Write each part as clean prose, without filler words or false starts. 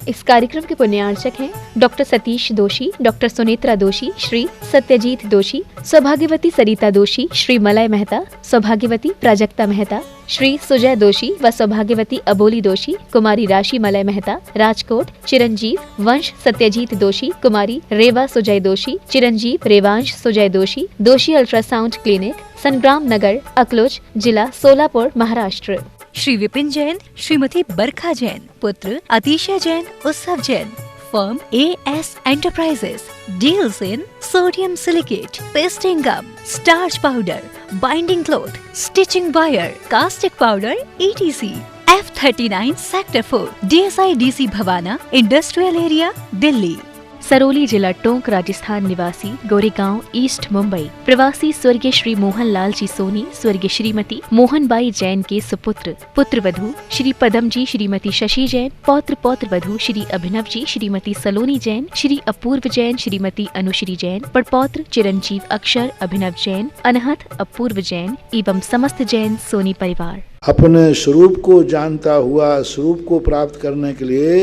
इस कार्यक्रम के पुण्यार्चक हैं डॉक्टर सतीश दोषी, डॉक्टर सुनेत्रा दोषी, श्री सत्यजीत दोषी, सौभाग्यवती सरिता दोषी, श्री मलय मेहता, सौभाग्यवती प्राजक्ता मेहता, श्री सुजय दोषी व सौभाग्यवती अबोली दोषी, कुमारी राशि मलय मेहता, राजकोट, चिरंजीव वंश सत्यजीत दोषी, कुमारी रेवा सुजय दोषी, चिरंजीव रेवांश सुजय दोषी, दोषी अल्ट्रासाउंड क्लिनिक, संग्राम नगर, अकलोज, जिला सोलापुर, महाराष्ट्र। श्री विपिन जैन, श्रीमती बरखा जैन, पुत्र अतिशय जैन, उत्सव Jain. Firm AS Enterprises deals in sodium silicate, pasting gum, starch powder, binding cloth, stitching wire, caustic powder, etc. F39 Sector 4, DSI DC Bawana, industrial area, Delhi. Sarauli जिला टोंक, राजस्थान निवासी, गोरेगांव, ईस्ट मुंबई, प्रवासी स्वर्गीय श्री मोहन लाल जी सोनी, स्वर्गीय श्रीमती मोहनबाई जैन के सुपुत्र, पुत्र वधू श्री पदम जी, श्रीमती शशि जैन, पौत्र पौत्र वधू श्री अभिनव जी, श्रीमती सलोनी जैन, श्री अपूर्व जैन, श्रीमती अनुश्री जैन, पड़पौत्र चिरंजीव अक्षर अभिनव जैन, अनहत अपूर्व जैन एवं समस्त जैन सोनी परिवार। अपने स्वरूप को जानता हुआ स्वरूप को प्राप्त करने के लिए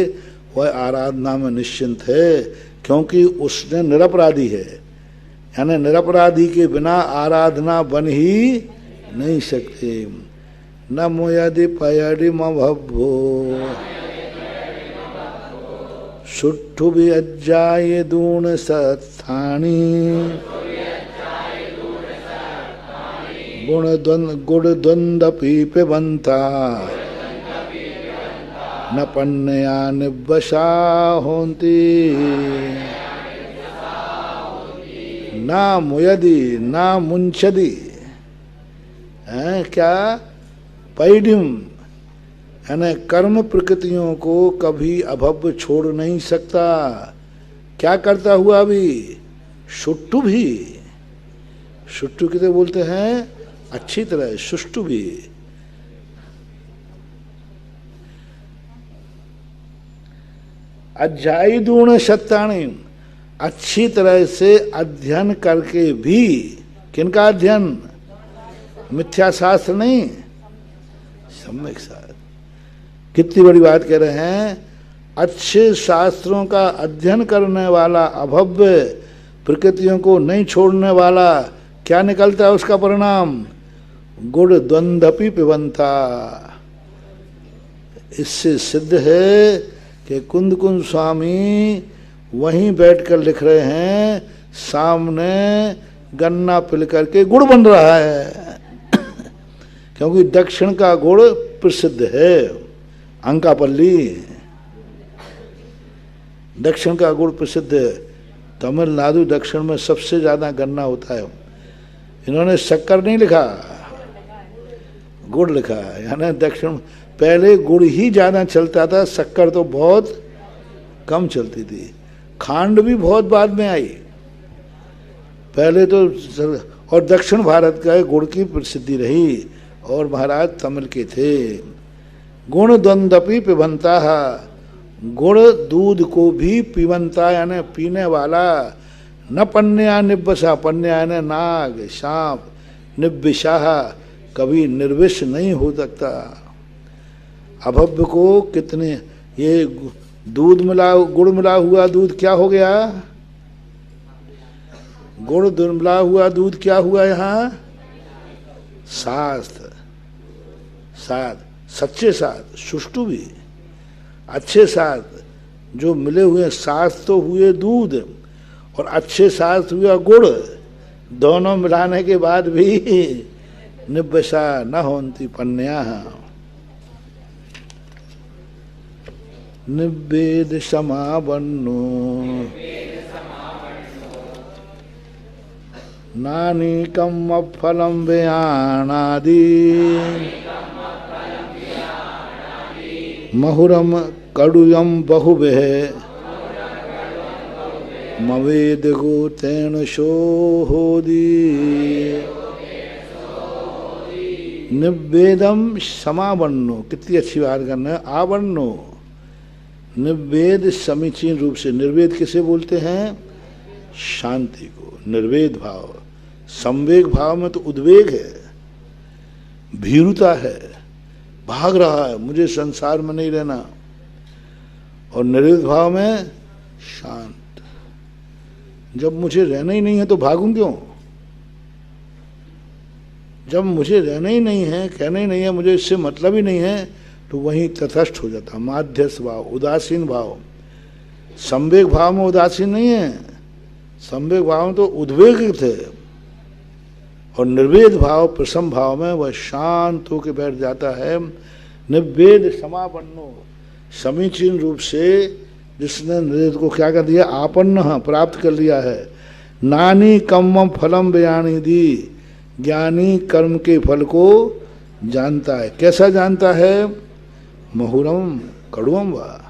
वह आराधना में निश्चिंत है, क्योंकि उसने निरपराधी है। यानी निरपराधी के बिना आराधना बन ही नहीं सकती। न मोयदि पयडि मभ्भो सुट्ठु भी अज्जाय दून सत्थानी गुण द्वंद्वपि पिबंता न पन्नया निवशा होन्ति ना मुयदि ना मुंचदि। क्या पैडिम यानी कर्म प्रकृतियों को कभी अभव छोड़ नहीं सकता। क्या करता हुआ भी सुट्टु भी, सुट्टु किसे बोलते हैं अच्छी तरह, सुष्टु भी। अध्यायदूण सत्ताणी, अच्छी तरह से अध्ययन करके भी। किनका अध्ययन? मिथ्या शास्त्र नहीं, सम्यक शास्त्र। कितनी बड़ी बात कह रहे हैं। अच्छे शास्त्रों का अध्ययन करने वाला, अभव्य प्रकृतियों को नहीं छोड़ने वाला, क्या निकलता है उसका परिणाम? गुण द्वंद्वपि पिबंता। इससे सिद्ध है कि कुंद स्वामी वहीं बैठकर लिख रहे हैं, सामने गन्ना पिल करके गुड़ बन रहा है। क्योंकि दक्षिण का गुड़ प्रसिद्ध है, अंकापल्ली दक्षिण का गुड़ प्रसिद्ध है। तमिलनाडु दक्षिण में सबसे ज्यादा गन्ना होता है। इन्होंने शक्कर नहीं लिखा, गुड़ लिखा। यानी दक्षिण पहले गुड़ ही ज्यादा चलता था, शक्कर तो बहुत कम चलती थी। खांड भी बहुत बाद में आई, पहले तो। और दक्षिण भारत का गुड़ की प्रसिद्धि रही, और महाराज तमिल के थे। गुण द्वंद्वपि पिबंता, गुड़ दूध को भी पिबंता यानी पीने वाला। न पन्या निब्बसा, पन्या यानी नाग सांप, निब्बिशाह कभी निर्विष नहीं हो सकता। अभव्य को कितने, ये दूध मिला, गुड़ मिला हुआ दूध क्या हो गया? गुड़ मिला हुआ दूध क्या हुआ यहाँ? शास्त्र, साध, सच्चे शास्त्र, सुष्टु भी अच्छे शास्त्र। जो मिले हुए शास्त्र तो हुए दूध, और अच्छे शास्त्र हुआ गुड़। दोनों मिलाने के बाद भी निब्बशा न होन्ति पन्या। निवेद समावन्नो नानीकम अफलम व्यानादि महुरम कड़ुयम बहुबेह मवेद गोतेन शोहोदी। निवेदम समावन्नो, कितनी अच्छी बात करना है। आवन्नो, निर्वेद समीचीन रूप से। निर्वेद किसे बोलते हैं? शांति को, निर्वेद भाव। संवेग भाव में तो उद्वेग है, भीरुता है, भाग रहा है, मुझे संसार में नहीं रहना। और निर्वित भाव में शांत। जब मुझे रहना ही नहीं है तो भागूं क्यों? जब मुझे रहना ही नहीं है, कहना ही नहीं है, मुझे इससे मतलब ही नहीं है, तो वहीं तटस्थ हो जाता, माध्यस्थ भाव, उदासीन भाव। संवेग भाव में उदासीन नहीं है, संवेग भाव में तो उद्वेगित है, और निर्वेद भाव, प्रसम भाव में वह शांत होकर बैठ जाता है। निर्वेद समापन्नो, समीचीन रूप से जिसने निर्वेद को क्या कर दिया, आपन्न, प्राप्त कर लिया है। नानी कम्मम फलम बयानी दी, ज्ञानी कर्म के फल को जानता है। कैसा जानता है? महुरम कड़ुअम वा,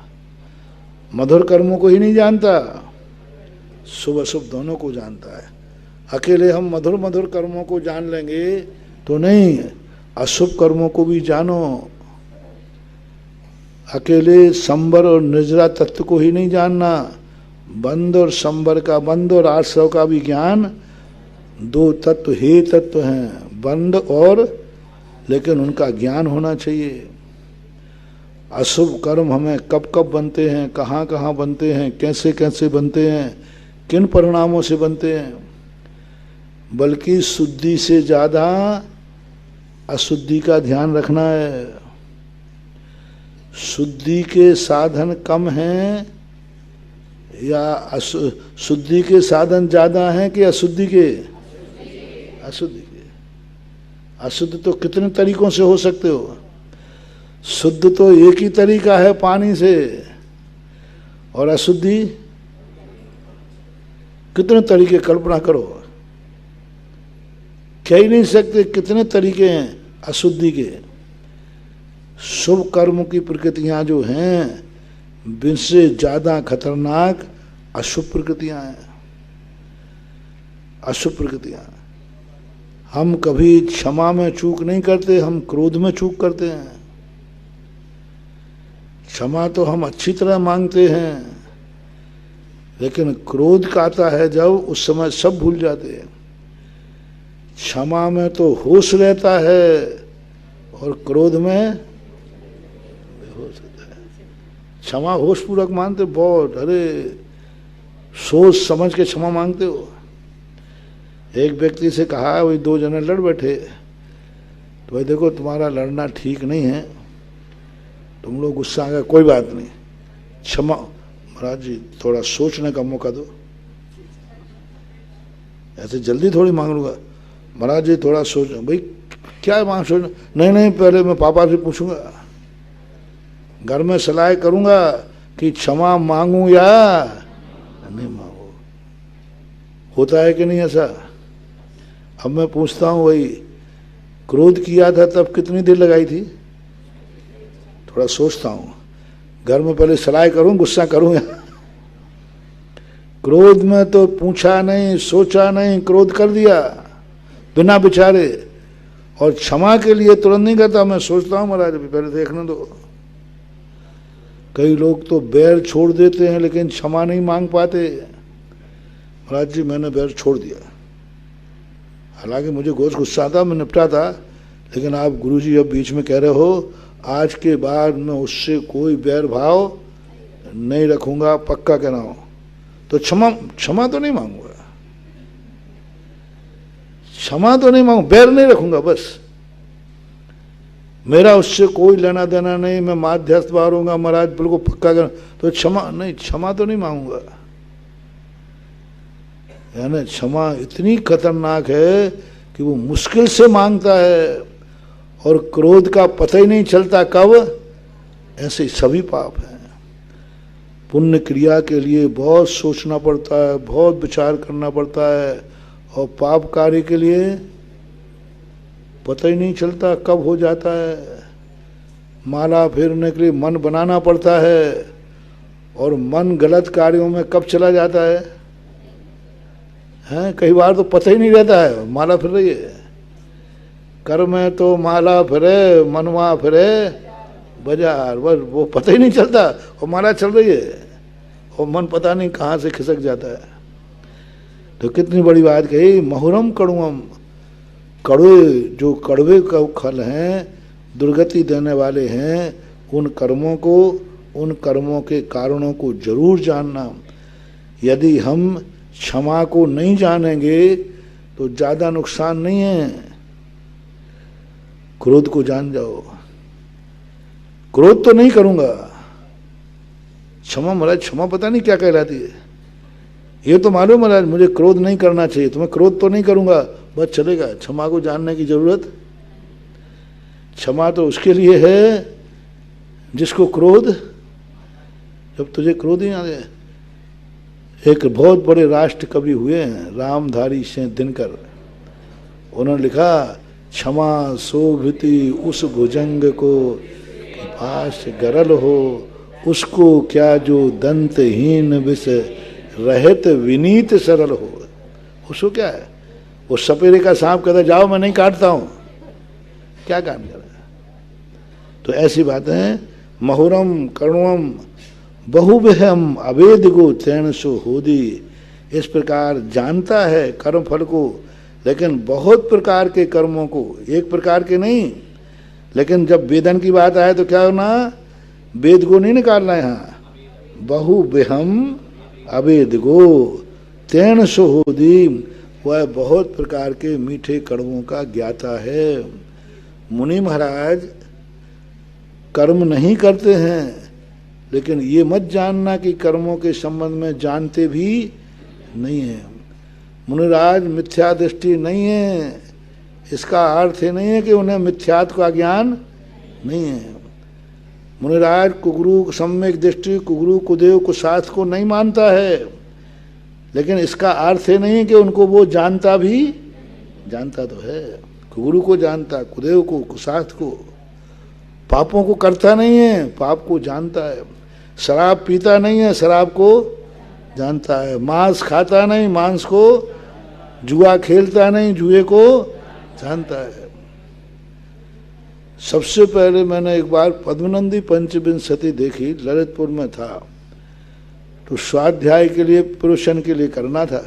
मधुर कर्मों को ही नहीं जानता, शुभ अशुभ दोनों को जानता है। अकेले हम मधुर मधुर कर्मों को जान लेंगे तो नहीं, अशुभ कर्मों को भी जानो। अकेले संबर और निर्जरा तत्व को ही नहीं जानना, बंद और संबर का, बंद और आश्रव का भी ज्ञान। दो तत्व हे तत्व हैं, बंद और, लेकिन उनका ज्ञान होना चाहिए। अशुभ कर्म हमें कब कब बनते हैं, कहाँ कहाँ बनते हैं, कैसे कैसे बनते हैं, किन परिणामों से बनते हैं, बल्कि शुद्धि से ज़्यादा अशुद्धि का ध्यान रखना है। शुद्धि के साधन कम हैं या शुद्धि के साधन ज़्यादा हैं कि अशुद्धि के? अशुद्धि के। अशुद्ध तो कितने तरीकों से हो सकते हो, शुद्ध तो एक ही तरीका है, पानी से। और अशुद्धि कितने तरीके, कल्पना करो, कह ही नहीं सकते कितने तरीके हैं अशुद्धि के। शुभ कर्म की प्रकृतियां जो हैं, इनसे ज्यादा खतरनाक अशुभ प्रकृतियां हैं। अशुभ प्रकृतियां, हम कभी क्षमा में चूक नहीं करते, हम क्रोध में चूक करते हैं। क्षमा तो हम अच्छी तरह मांगते हैं, लेकिन क्रोध का आता है जब, उस समय सब भूल जाते हैं। क्षमा में तो होश रहता है और क्रोध में बेहोश रहता है। क्षमा होश पूर्वक मानते बहुत, अरे सोच समझ के क्षमा मांगते हो। एक व्यक्ति से कहा, वही दो जने लड़ बैठे, तो भाई देखो तुम्हारा लड़ना ठीक नहीं है, तुम लोग गुस्सा आ गए, कोई बात नहीं, क्षमा। महाराज जी थोड़ा सोचने का मौका दो, ऐसे जल्दी थोड़ी मांग लूंगा। महाराज जी थोड़ा सोच, भाई क्या मांग सोच? नहीं नहीं, पहले मैं पापा से पूछूंगा, घर में सलाह करूंगा कि क्षमा मांगू या नहीं मांगू। होता है कि नहीं ऐसा? अब मैं पूछता हूँ, वही क्रोध किया था तब कितनी देर लगाई थी? थोड़ा सोचता हूँ, घर में पहले सलाह करूं, गुस्सा करूं या? क्रोध में तो पूछा नहीं, सोचा नहीं, क्रोध कर दिया बिना विचारे। और क्षमा के लिए तुरंत नहीं करता, मैं सोचता हूं महाराज अभी पहले देखने दो। कई लोग तो बैर छोड़ देते हैं लेकिन क्षमा नहीं मांग पाते। महाराज जी मैंने बैर छोड़ दिया, हालांकि मुझे बहुत गुस्सा आता, मैं निपटा था, लेकिन आप गुरुजी अब बीच में कह रहे हो आज के बाद मैं उससे कोई बैर भाव नहीं रखूंगा, पक्का कह रहा हूं, तो क्षमा तो नहीं मांगूंगा, क्षमा तो नहीं मांगू, बैर नहीं रखूंगा, बस मेरा उससे कोई लेना देना नहीं, मैं माध्यस्थ बारूंगा महाराज, बिल्कुल पक्का कर, तो क्षमा नहीं, क्षमा तो नहीं मांगूंगा। यानी क्षमा इतनी खतरनाक है कि वो मुश्किल से मांगता है, और क्रोध का पता ही नहीं चलता कब। ऐसे सभी पाप हैं। पुण्य क्रिया के लिए बहुत सोचना पड़ता है, बहुत विचार करना पड़ता है, और पाप कार्य के लिए पता ही नहीं चलता कब हो जाता है। माला फेरने के लिए मन बनाना पड़ता है, और मन गलत कार्यों में कब चला जाता है, हैं? कई बार तो पता ही नहीं रहता है माला फिर रही है। कर में तो माला फिरे, मनवा फिरे बाजार, बस वो पता ही नहीं चलता, और माला चल रही है और मन पता नहीं कहाँ से खिसक जाता है। तो कितनी बड़ी बात कही, महुरम कड़ुअम, कड़वे जो कड़वे का फल हैं, दुर्गति देने वाले हैं, उन कर्मों को, उन कर्मों के कारणों को जरूर जानना। यदि हम क्षमा को नहीं जानेंगे तो ज्यादा नुकसान नहीं है। क्रोध को जान जाओ, क्रोध तो नहीं करूंगा। क्षमा महाराज, क्षमा पता नहीं क्या कहलाती है। ये तो मालूम महाराज मुझे क्रोध नहीं करना चाहिए, तो मैं क्रोध तो नहीं करूंगा, बस चलेगा। क्षमा को जानने की जरूरत, क्षमा तो उसके लिए है जिसको क्रोध, जब तुझे क्रोध ही आ जाए। एक बहुत बड़े राष्ट्र कवि हुए हैं रामधारी सिंह दिनकर, उन्होंने लिखा, क्षमा शोभिति उस भुजंग को पास गरल हो, उसको क्या जो दंतहीन विष रहत विनीत सरल हो। उसको क्या है, वो सपेरे का सांप कहता जाओ मैं नहीं काटता हूं, क्या काम कर रहा है। तो ऐसी बातें हैं। महुरम करुणम बहुविहम अवेदिगो तैण सो होदी। इस प्रकार जानता है कर्म फल को, लेकिन बहुत प्रकार के कर्मों को, एक प्रकार के नहीं। लेकिन जब वेदन की बात आए तो क्या होना, वेद को नहीं निकालना है यहाँ। बहुविहम अवेदिगो तैण सो होदी, वह बहुत प्रकार के मीठे कर्मों का ज्ञाता है। मुनि महाराज कर्म नहीं करते हैं, लेकिन ये मत जानना कि कर्मों के संबंध में जानते भी नहीं है। मुनिराज मिथ्या दृष्टि नहीं है, इसका अर्थ ये नहीं है कि उन्हें मिथ्यात्व का ज्ञान नहीं है। मुनिराज कुगुरु सम्यक दृष्टि, कुगुरु कुदेव कुशास्त्र को नहीं मानता है, लेकिन इसका अर्थ ये नहीं है कि उनको वो जानता भी, जानता तो है। कुगुरु को जानता, कुदेव को, कुशास्त्र को। पापों को करता नहीं है, पाप को जानता है। शराब पीता नहीं है, शराब को जानता है। मांस खाता नहीं, मांस को। जुआ खेलता नहीं, जुए को जानता है। सबसे पहले मैंने एक बार पद्मनंदी पंचविंशति देखी, ललितपुर में था, तो स्वाध्याय के लिए पुरुषन के लिए करना था।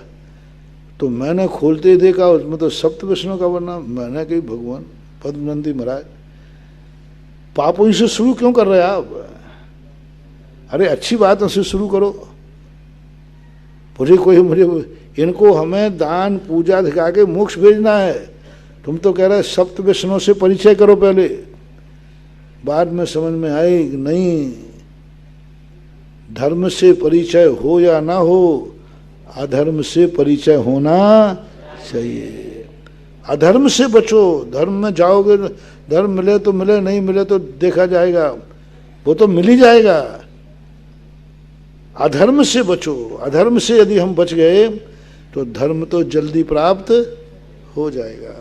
तो मैंने खोलते देखा उसमें तो सप्त विष्णु का वर्णन। मैंने कही भगवान पद्मनंदी महाराज पापों से शुरू क्यों कर रहे आप? अरे अच्छी बातों से शुरू करो। मुझे इनको हमें दान पूजा दिखा के मोक्ष भेजना है। तुम तो कह रहे सप्त विष्णु से परिचय करो पहले। बाद में समझ में आई नहीं, धर्म से परिचय हो या ना हो, अधर्म से परिचय होना चाहिए। अधर्म से बचो, धर्म में जाओगे, धर्म मिले तो मिले, नहीं मिले तो देखा जाएगा, वो तो मिल ही जाएगा। अधर्म से बचो, अधर्म से यदि हम बच गए तो धर्म तो जल्दी प्राप्त हो जाएगा।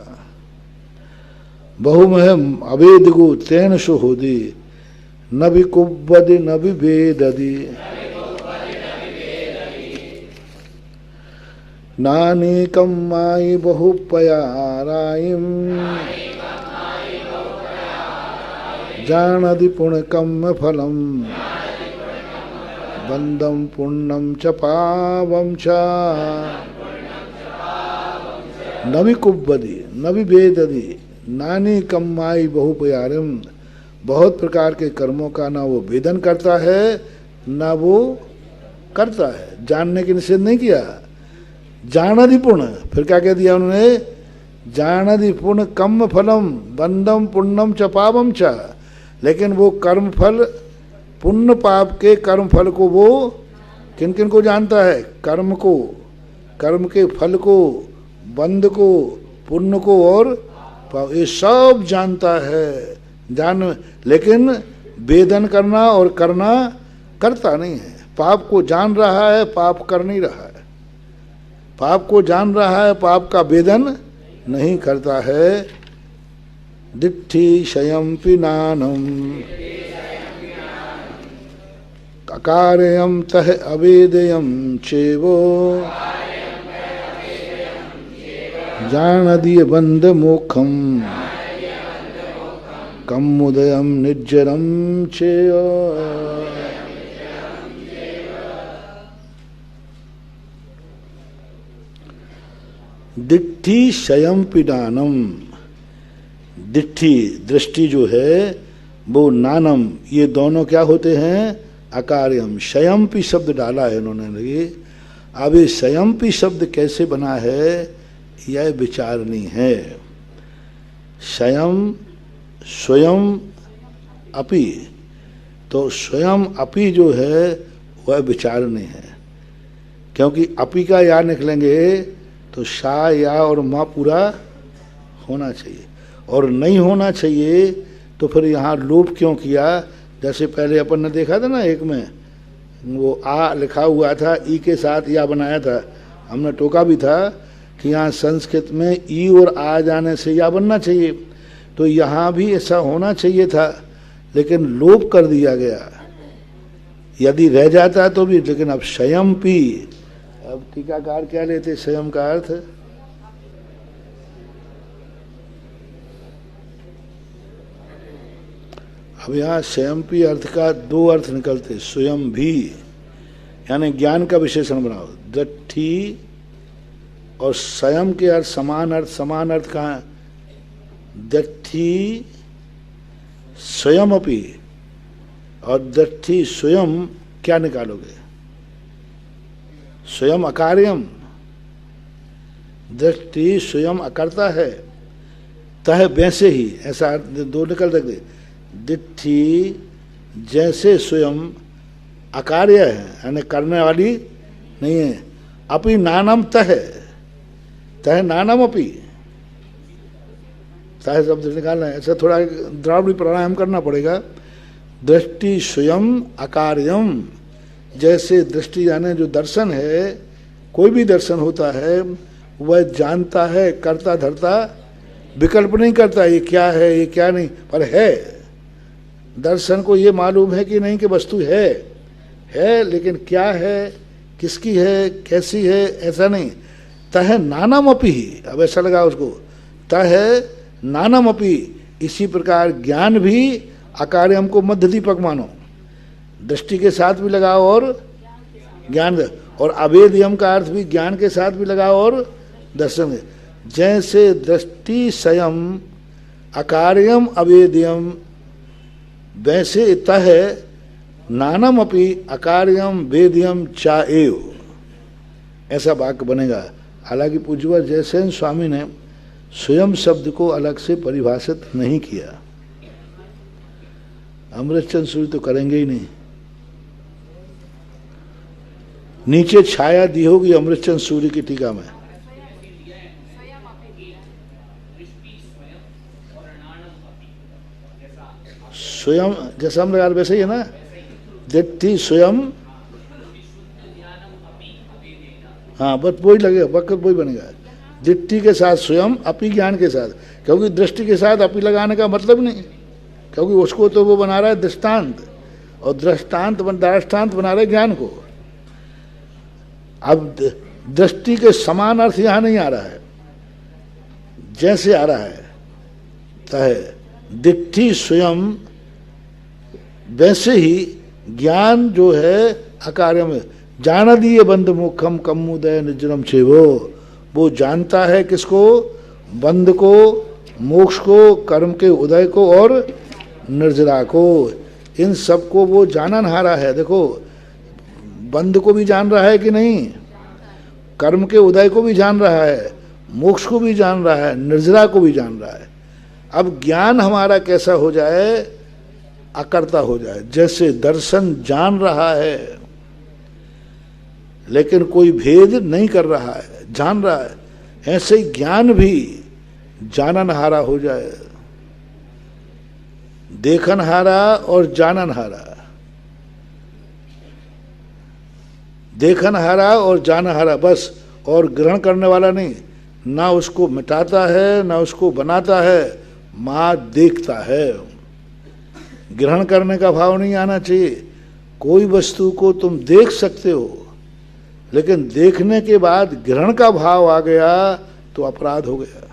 बहुमहम अवेदिगो तैण सो होदी, न भी कुब्बदि न भी वेददि, नानीकम माई बहुपयारायिम, जानदि पुण्यकम फलम, बंदम पुण्यम च पावम च, न भी कुब्बदि न भी वेददि, नानी कम्माई बहुपयारम। बहुत प्रकार के कर्मों का ना वो वेदन करता है ना वो करता है। जानने के निषेध नहीं किया। जानदि पुण्य, फिर क्या कह दिया उन्होंने, जानदि पुण्य कम फलम, बंदम पुण्यम च पावम च। लेकिन वो कर्म फल, पुण्य पाप के कर्म फल को वो किन किन को जानता है? कर्म को, कर्म के फल को, बंध को, पुण्य को और पाप, ये सब जानता है। लेकिन वेदन करना और करना करता नहीं है। पाप को जान रहा है, पाप कर नहीं रहा है। पाप को जान रहा है, पाप का वेदन नहीं करता है। दिट्ठी शयम पिनानम, अकार्यम तह अवेदयम चेवो, जानदीय बंद मोखम, कम उदयम निज्जरम चेयो। दिट्ठी शयम पिडानम, दिट्ठी दृष्टि जो है वो नानम, ये दोनों क्या होते हैं? अकार्यम, स्वयंपी शब्द डाला है इन्होंने लगे। अब ये स्वयंपी शब्द कैसे बना है यह विचारनी है। स्वयं, स्वयं अपि, तो स्वयं अपि जो है वह विचारनी है, क्योंकि अपि का या निकलेंगे तो शा या और माँ पूरा होना चाहिए, और नहीं होना चाहिए तो फिर यहाँ लोप क्यों किया। जैसे पहले अपन ने देखा था ना, एक में वो आ लिखा हुआ था, ई के साथ या बनाया था, हमने टोका भी था कि यहाँ संस्कृत में ई और आ जाने से या बनना चाहिए, तो यहाँ भी ऐसा होना चाहिए था, लेकिन लोप कर दिया गया। यदि रह जाता तो भी, लेकिन अब स्वयंपी, अब टीकाकार क्या लेते स्वयं का अर्थ, अब यहाँ स्वयंपी अर्थ का दो अर्थ निकलते, स्वयं भी यानी ज्ञान का विशेषण बनाओ, दृष्टि और स्वयं के अर्थ समान अर्थ, समान अर्थ कहाँ है, दृष्टि स्वयं अपि, और दृष्टि स्वयं क्या निकालोगे, स्वयं अकार्यम, दृष्टि स्वयं अकर्ता है, तह वैसे ही, ऐसा दो निकल सकते, दृष्टि जैसे स्वयं अकार्य है यानी करने वाली नहीं है, अपि नानम तह, तह नानम अपि, तह शब्द निकालना है, ऐसा थोड़ा द्रावड़ी प्राणायाम करना पड़ेगा। दृष्टि स्वयं अकार्यम, जैसे दृष्टि यानी जो दर्शन है, कोई भी दर्शन होता है वह जानता है, करता धरता विकल्प नहीं करता, ये क्या है ये क्या नहीं, पर है। दर्शन को ये मालूम है कि नहीं कि वस्तु है, लेकिन क्या है, किसकी है, कैसी है, ऐसा नहीं। तह नानामपि ही, अब ऐसा लगा उसको, तह नानामपि, इसी प्रकार ज्ञान भी अकार्यम को मध्य दीपक मानो, दृष्टि के साथ भी लगाओ और ज्ञान, और अवेद्यम का अर्थ भी ज्ञान के साथ भी लगाओ और दर्शन। जैसे दृष्टि स्वयं अकार्यम अवेद्यम, वैसे तह नानमपि अकार्यम वेद्यम चा एव, ऐसा वाक्य बनेगा। हालांकि पूज्यवर जयसेन स्वामी ने स्वयं शब्द को अलग से परिभाषित नहीं किया, अमृतचंद सूरी तो करेंगे ही नहीं। नीचे छाया दी होगी अमृतचंद सूरी की टीका में, स्वयं जैसा हम लगा वैसे ही है ना, दृष्टि स्वयं, हाँ बस वही लगेगा, वक्त वही बनेगा, दृष्टि के साथ स्वयं, अपि ज्ञान के साथ, क्योंकि दृष्टि के साथ अपि लगाने का मतलब नहीं, क्योंकि उसको तो वो बना रहा है दृष्टांत, और दृष्टांत बना रहे ज्ञान को। अब दृष्टि के समान अर्थ यहाँ नहीं आ रहा है, जैसे आ रहा है तह दृष्टि स्वयं, वैसे ही ज्ञान जो है अकार्य में, जान दिए बंद मुखम कमुदय निजरम छेवो, वो जानता है किसको, बंद को, मोक्ष को, कर्म के उदय को और निर्जरा को, इन सबको वो जाननहारा है। देखो बंद को भी जान रहा है कि नहीं, कर्म के उदय को भी जान रहा है, मोक्ष को भी जान रहा है, निर्जरा को भी जान रहा है। अब ज्ञान हमारा कैसा हो जाए, अकर्ता हो जाए। जैसे दर्शन जान रहा है लेकिन कोई भेद नहीं कर रहा है, जान रहा है, ऐसे ही ज्ञान भी जाननहारा हो जाए, देखनहारा और जाननहारा, देखनहारा और जानहारा बस, और ग्रहण करने वाला नहीं, ना उसको मिटाता है ना उसको बनाता है, माँ देखता है। ग्रहण करने का भाव नहीं आना चाहिए। कोई वस्तु को तुम देख सकते हो, लेकिन देखने के बाद ग्रहण का भाव आ गया तो अपराध हो गया।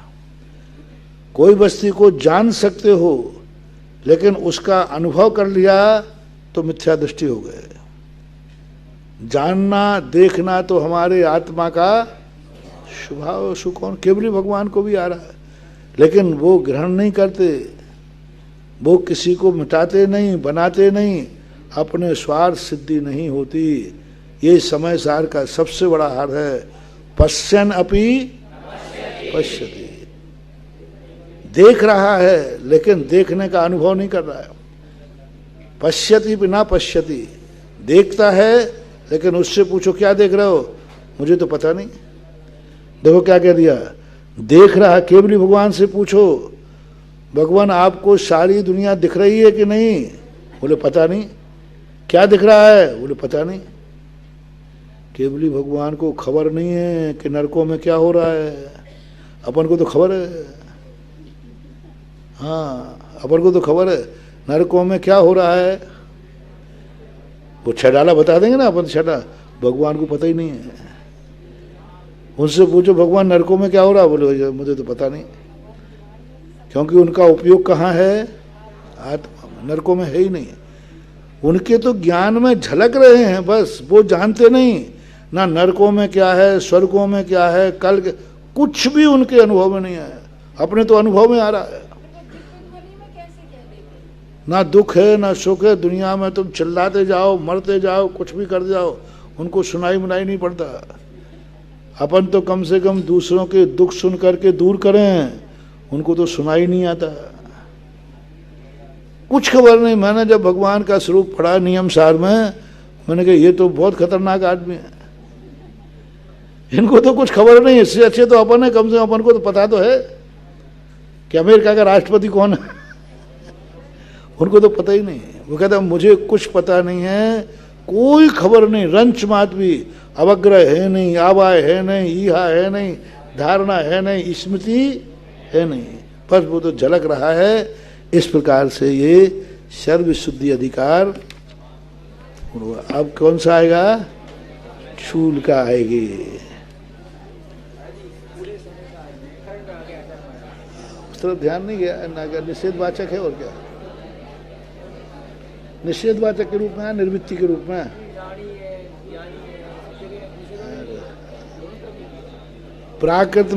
कोई वस्तु को जान सकते हो, लेकिन उसका अनुभव कर लिया तो मिथ्या दृष्टि हो गए। जानना देखना तो हमारे आत्मा का स्वभाव सुकौन, केवली भगवान को भी आ रहा है, लेकिन वो ग्रहण नहीं करते, वो किसी को मिटाते नहीं, बनाते नहीं, अपने स्वार्थ सिद्धि नहीं होती। ये समय सार का सबसे बड़ा हार है। पश्यन अपि पश्यति, देख रहा है लेकिन देखने का अनुभव नहीं कर रहा है। पश्यति बिना पश्यति, देखता है लेकिन उससे पूछो क्या देख रहे हो, मुझे तो पता नहीं। देखो क्या कह दिया, देख रहा। केवली भगवान से पूछो, भगवान आपको सारी दुनिया दिख रही है कि नहीं? बोले पता नहीं। क्या दिख रहा है? बोले पता नहीं। केवली भगवान को खबर नहीं है कि नरकों में क्या हो रहा है। अपन को तो खबर है, हाँ अपन को तो खबर है नरकों में क्या हो रहा है। वो छडाला बता देंगे ना, अपन छठा। भगवान को पता ही नहीं है। उनसे पूछो भगवान नरकों में क्या हो रहा है, बोले मुझे तो पता नहीं। क्योंकि उनका उपयोग कहाँ है? आत्मा में, नरकों में है ही नहीं। उनके तो ज्ञान में झलक रहे हैं बस, वो जानते नहीं ना नरकों में क्या है, स्वर्गों में क्या है, कल के कुछ भी उनके अनुभव में नहीं है। अपने तो अनुभव में आ रहा है। ना दुख है ना सुख है दुनिया में। तुम चिल्लाते जाओ, मरते जाओ, कुछ भी कर जाओ, उनको सुनाई मुनाई नहीं पड़ता। अपन तो कम से कम दूसरों के दुख सुन करके दूर करें, उनको तो सुनाई नहीं आता, कुछ खबर नहीं। मैंने जब भगवान का स्वरूप पढ़ा नियम सार में, मैंने कहा ये तो बहुत खतरनाक आदमी है, इनको तो कुछ खबर नहीं। इससे अच्छे तो अपन है, कम से कम अपन को तो पता तो है कि अमेरिका का राष्ट्रपति कौन है। उनको तो पता ही नहीं। वो कहता मुझे कुछ पता नहीं है, कोई खबर नहीं, रंच मात भी। अवग्रह है नहीं, आवाय है नहीं, ईहा है नहीं, धारणा है नहीं, स्मृति है नहीं, बस वो तो झलक रहा है। इस प्रकार से ये सर्वशुद्धि अधिकार। अब कौन सा आएगा? शूल का आएगी। उस तरफ ध्यान नहीं गया ना, निषेधवाचक है और क्या? निषेधवाचक के रूप में है, निर्वृत्ति के रूप में। प्राकृत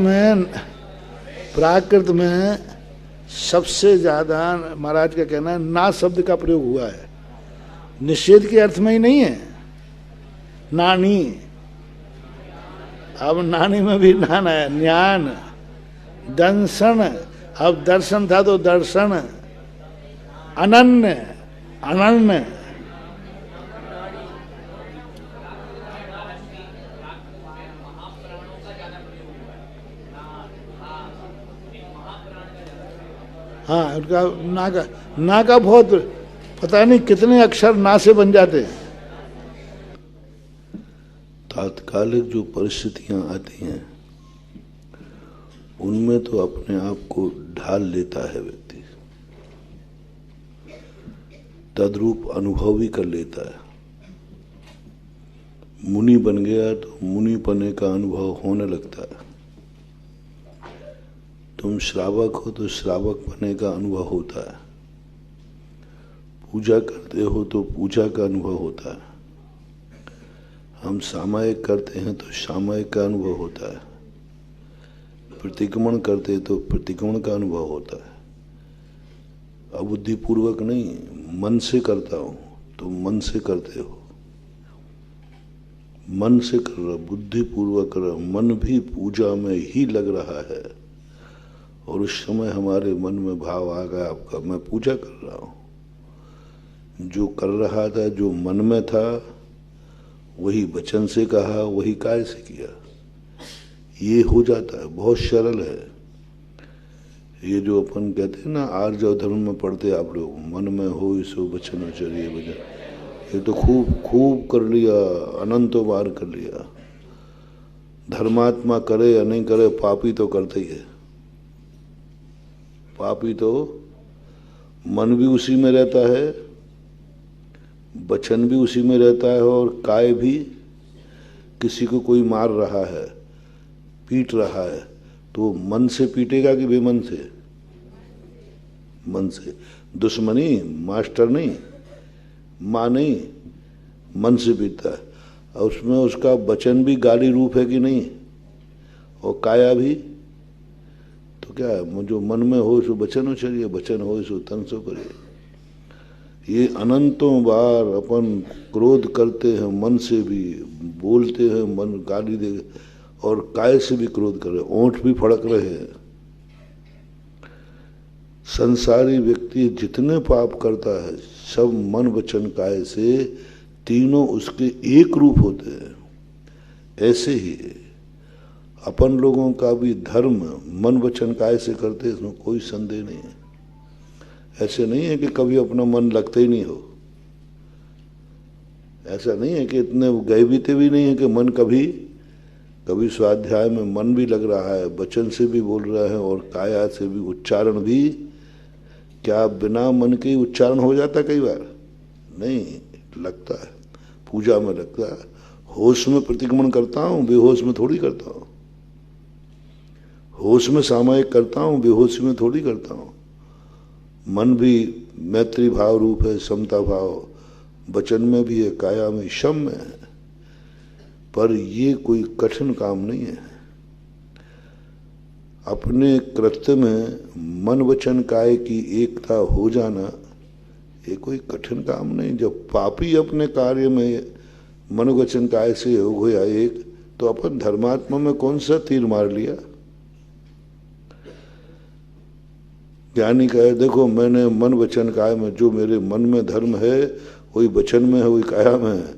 में सबसे ज्यादा महाराज का कहना है ना शब्द का प्रयोग हुआ है। निषेध के अर्थ में ही नहीं है। नानी, अब नानी में भी नान है। ज्ञान, दर्शन, अब दर्शन था तो दर्शन, अनन्य, अनन्य, हाँ उनका ना का बहुत पता नहीं कितने अक्षर ना से बन जाते हैं। तात्कालिक जो परिस्थितियां आती हैं उनमें तो अपने आप को ढाल लेता है व्यक्ति, तद्रूप अनुभव भी कर लेता है। मुनि बन गया तो मुनि पने का अनुभव होने लगता है। तुम श्रावक हो तो श्रावक पने का अनुभव होता है। पूजा करते हो तो पूजा का अनुभव होता है। हम सामायिक करते हैं तो सामायिक का अनुभव होता है। प्रतिक्रमण करते तो प्रतिक्रमण का अनुभव होता है। अबुद्धिपूर्वक नहीं, मन से करता हूं तो मन से करते हो, मन से कर रहा, बुद्धिपूर्वक कर रहा, मन भी पूजा में ही लग रहा है। और उस समय हमारे मन में भाव आ गया आपका, मैं पूजा कर रहा हूं। जो कर रहा था, जो मन में था, वही वचन से कहा, वही काय से किया। ये हो जाता है, बहुत सरल है। ये जो अपन कहते हैं ना आर्य धर्म में पढ़ते आप लोग, मन में हो सो वचन आचर्य वचन, ये तो खूब खूब कर लिया, अनंतों बार कर लिया। धर्मात्मा करे या नहीं करे, पापी तो करते ही है। पापी तो मन भी उसी में रहता है, वचन भी उसी में रहता है, और काय भी। किसी को कोई मार रहा है, पीट रहा है, तो मन से पीटेगा कि बेमन से? मन से। दुश्मनी मास्टर नहीं, माँ नहीं, मन से पीटता है। और उसमें उसका वचन भी गाली रूप है कि नहीं, और काया भी। तो क्या है, जो मन में हो सो वचन उचरिए, वचन हो सो तन सो करिए। ये अनंतों बार अपन क्रोध करते हैं, मन से भी बोलते हैं, मन गाली दे और काय से भी क्रोध कर रहे, ओंठ भी फड़क रहे हैं। संसारी व्यक्ति जितने पाप करता है सब मन वचन काय से, तीनों उसके एक रूप होते हैं। ऐसे ही अपन लोगों का भी धर्म मन वचन काय से करते हैं, इसमें कोई संदेह नहीं है। ऐसे नहीं है कि कभी अपना मन लगता ही नहीं हो, ऐसा नहीं है कि इतने गए बीते भी नहीं है कि मन कभी स्वाध्याय में मन भी लग रहा है, वचन से भी बोल रहा है और काया से भी, उच्चारण भी। क्या बिना मन के उच्चारण हो जाता कई बार? नहीं लगता है, पूजा में लगता है। होश में प्रतिक्रमण करता हूँ, बेहोश में थोड़ी करता हूँ। होश में सामायिक करता हूँ, बेहोश में थोड़ी करता हूँ। मन भी मैत्री भाव रूप है, समता भाव वचन में भी है, काया में शम में है। पर ये कोई कठिन काम नहीं है। अपने कृत्य में मन वचन काय की एकता हो जाना ये कोई कठिन काम नहीं। जब पापी अपने कार्य में मन वचन काय से हो गया एक, तो अपन धर्मात्मा में कौन सा तीर मार लिया? ज्ञानी कहे देखो मैंने मन वचन काय में, जो मेरे मन में धर्म है वही वचन में है, वही काया में है।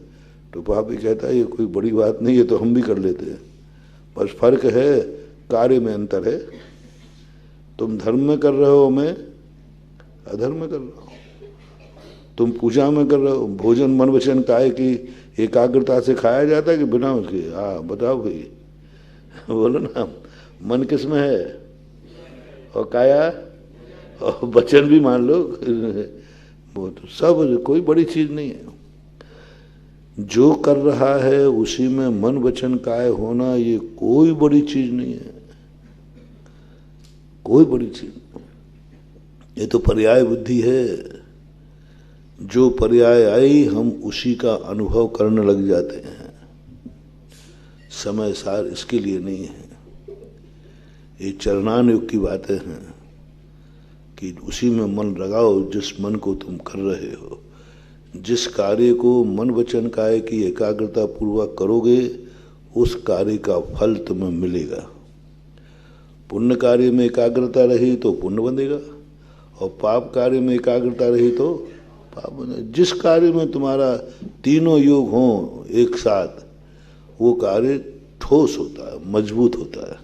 तो पापी कहता है ये कोई बड़ी बात नहीं है, तो हम भी कर लेते हैं, बस फर्क है कार्य में अंतर है। तुम धर्म में कर रहे हो, मैं अधर्म में कर रहा हूँ। तुम पूजा में कर रहे हो, भोजन मन वचन काय की एकाग्रता से खाया जाता है कि बिना उसके? हाँ बताओ भाई, बोलो ना। मन किस में है और काया और वचन भी मान लो, वो तो सब कोई बड़ी चीज नहीं है। जो कर रहा है उसी में मन वचन काय होना ये कोई बड़ी चीज नहीं है, कोई बड़ी चीज। ये तो पर्याय बुद्धि है। जो पर्याय आई हम उसी का अनुभव करने लग जाते हैं। समय सार इसके लिए नहीं है। ये चरणान युग की बातें हैं कि उसी में मन लगाओ जिस मन को तुम कर रहे हो। जिस कार्य को मन वचन काय की एकाग्रता पूर्वक करोगे उस कार्य का फल तुम्हें मिलेगा। पुण्य कार्य में एकाग्रता रही तो पुण्य बनेगा और पाप कार्य में एकाग्रता रही तो पाप बनेगा। जिस कार्य में तुम्हारा तीनों योग हों एक साथ, वो कार्य ठोस होता है, मजबूत होता है।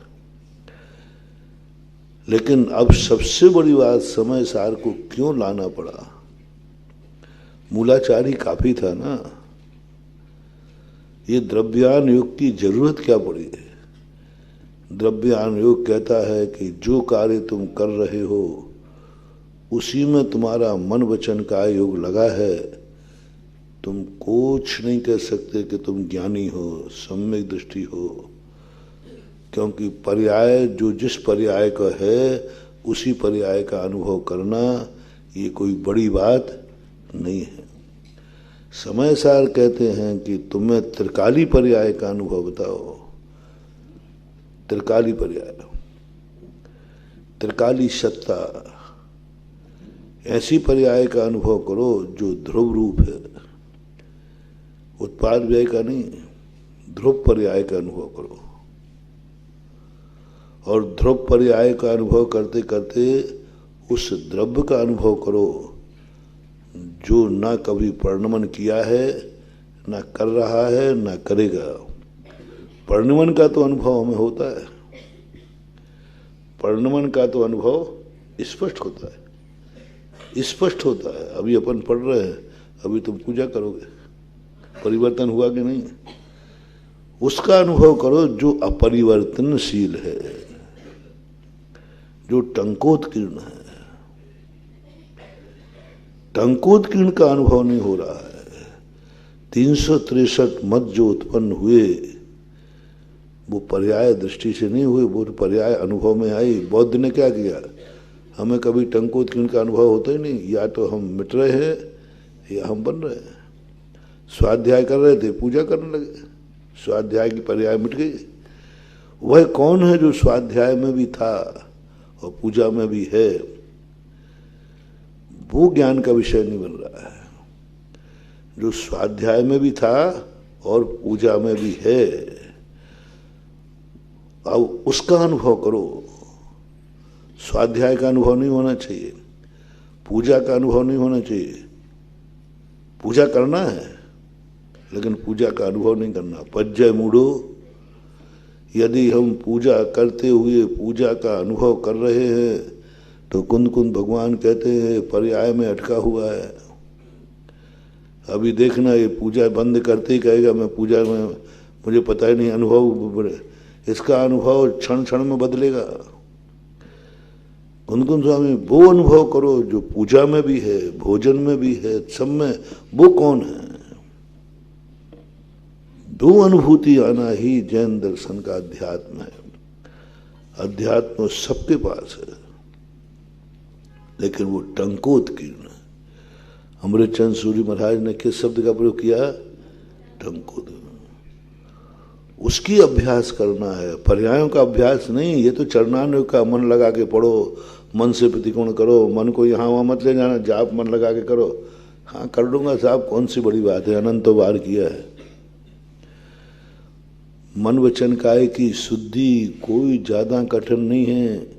लेकिन अब सबसे बड़ी बात समय सार को क्यों लाना पड़ा? मूलाचारी काफी था ना। ये द्रव्यान योग की जरूरत क्या पड़ी है? द्रव्यान योग कहता है कि जो कार्य तुम कर रहे हो उसी में तुम्हारा मन वचन का योग लगा है। तुम कुछ नहीं कह सकते कि तुम ज्ञानी हो, सम्यक दृष्टि हो, क्योंकि पर्याय जो जिस पर्याय का है उसी पर्याय का अनुभव करना ये कोई बड़ी बात नहीं है। समय सार कहते हैं कि तुम्हें त्रिकाली पर्याय का अनुभव बताओ। त्रिकाली पर्याय, त्रिकाली सत्ता, ऐसी पर्याय का अनुभव करो जो ध्रुव रूप है, उत्पाद व्यय का नहीं, ध्रुव पर्याय का अनुभव करो। और ध्रुव पर्याय का अनुभव करते करते उस द्रव्य का अनुभव करो जो ना कभी परिणमन किया है, ना कर रहा है, ना करेगा। परिणमन का तो अनुभव हमें होता है, परिणमन का तो अनुभव स्पष्ट होता है, स्पष्ट होता है। अभी अपन पढ़ रहे हैं, अभी तुम पूजा करोगे, परिवर्तन हुआ कि नहीं? उसका अनुभव करो जो अपरिवर्तनशील है, जो टंकोत्कीर्ण है। टंकोत्कीर्ण का अनुभव नहीं हो रहा है। 363 मत जो उत्पन्न हुए वो पर्याय दृष्टि से नहीं हुए, वो पर्याय अनुभव में आई। बौद्ध ने क्या किया? हमें कभी टंकोत्कीर्ण का अनुभव होता ही नहीं। या तो हम मिट रहे हैं या हम बन रहे हैं। स्वाध्याय कर रहे थे, पूजा करने लगे, स्वाध्याय की पर्याय मिट गई। वह कौन है जो स्वाध्याय में भी था और पूजा में भी है? वो ज्ञान का विषय नहीं बन रहा है। जो स्वाध्याय में भी था और पूजा में भी है, अब उसका अनुभव करो। स्वाध्याय का अनुभव नहीं होना चाहिए, पूजा का अनुभव नहीं होना चाहिए। पूजा करना है लेकिन पूजा का अनुभव नहीं करना। पज्जय मूढ़ो, यदि हम पूजा करते हुए पूजा का अनुभव कर रहे हैं तो कुंद कुंद भगवान कहते हैं पर्याय में अटका हुआ है। अभी देखना, ये पूजा बंद करते ही कहेगा मैं पूजा में, मुझे पता ही नहीं अनुभव, इसका अनुभव क्षण क्षण में बदलेगा। कुंद कुंद स्वामी, वो अनुभव करो जो पूजा में भी है, भोजन में भी है, सब में। वो कौन है? दो अनुभूति आना ही जैन दर्शन का अध्यात्म है। अध्यात्म सबके पास है लेकिन वो टंकोत्कीर्ण। अमृतचंद सूरी महाराज ने किस शब्द का प्रयोग किया? टंकोत्कीर्ण। उसकी अभ्यास करना है, पर्यायों का अभ्यास नहीं। ये तो चरणान्वय का, मन लगा के पढ़ो, मन से प्रतिकोण करो, मन को यहाँ वहाँ मत ले जाना, जाप मन लगा के करो। हाँ कर लूंगा साहब, कौन सी बड़ी बात है, अनंत बार किया है। मन वचन काय की शुद्धि कोई ज्यादा कठिन नहीं है।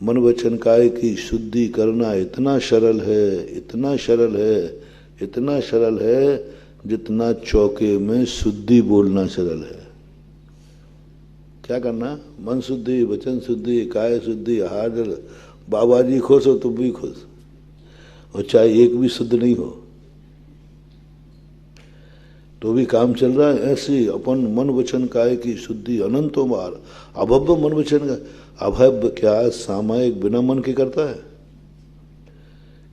मन वचन काय की शुद्धि करना इतना सरल है, इतना सरल है, इतना सरल है जितना चौके में शुद्धि बोलना सरल है। क्या करना? मन शुद्धि, वचन शुद्धि, काय शुद्धि, आहार जल। बाबा जी खुश हो तुम भी खुश, और चाहे एक भी शुद्ध नहीं हो तो भी काम चल रहा है। ऐसे अपन मन वचन काय की शुद्धि अनंतों बार। अभव्य मन वचन का, अभव्य क्या सामायिक बिना मन के करता है?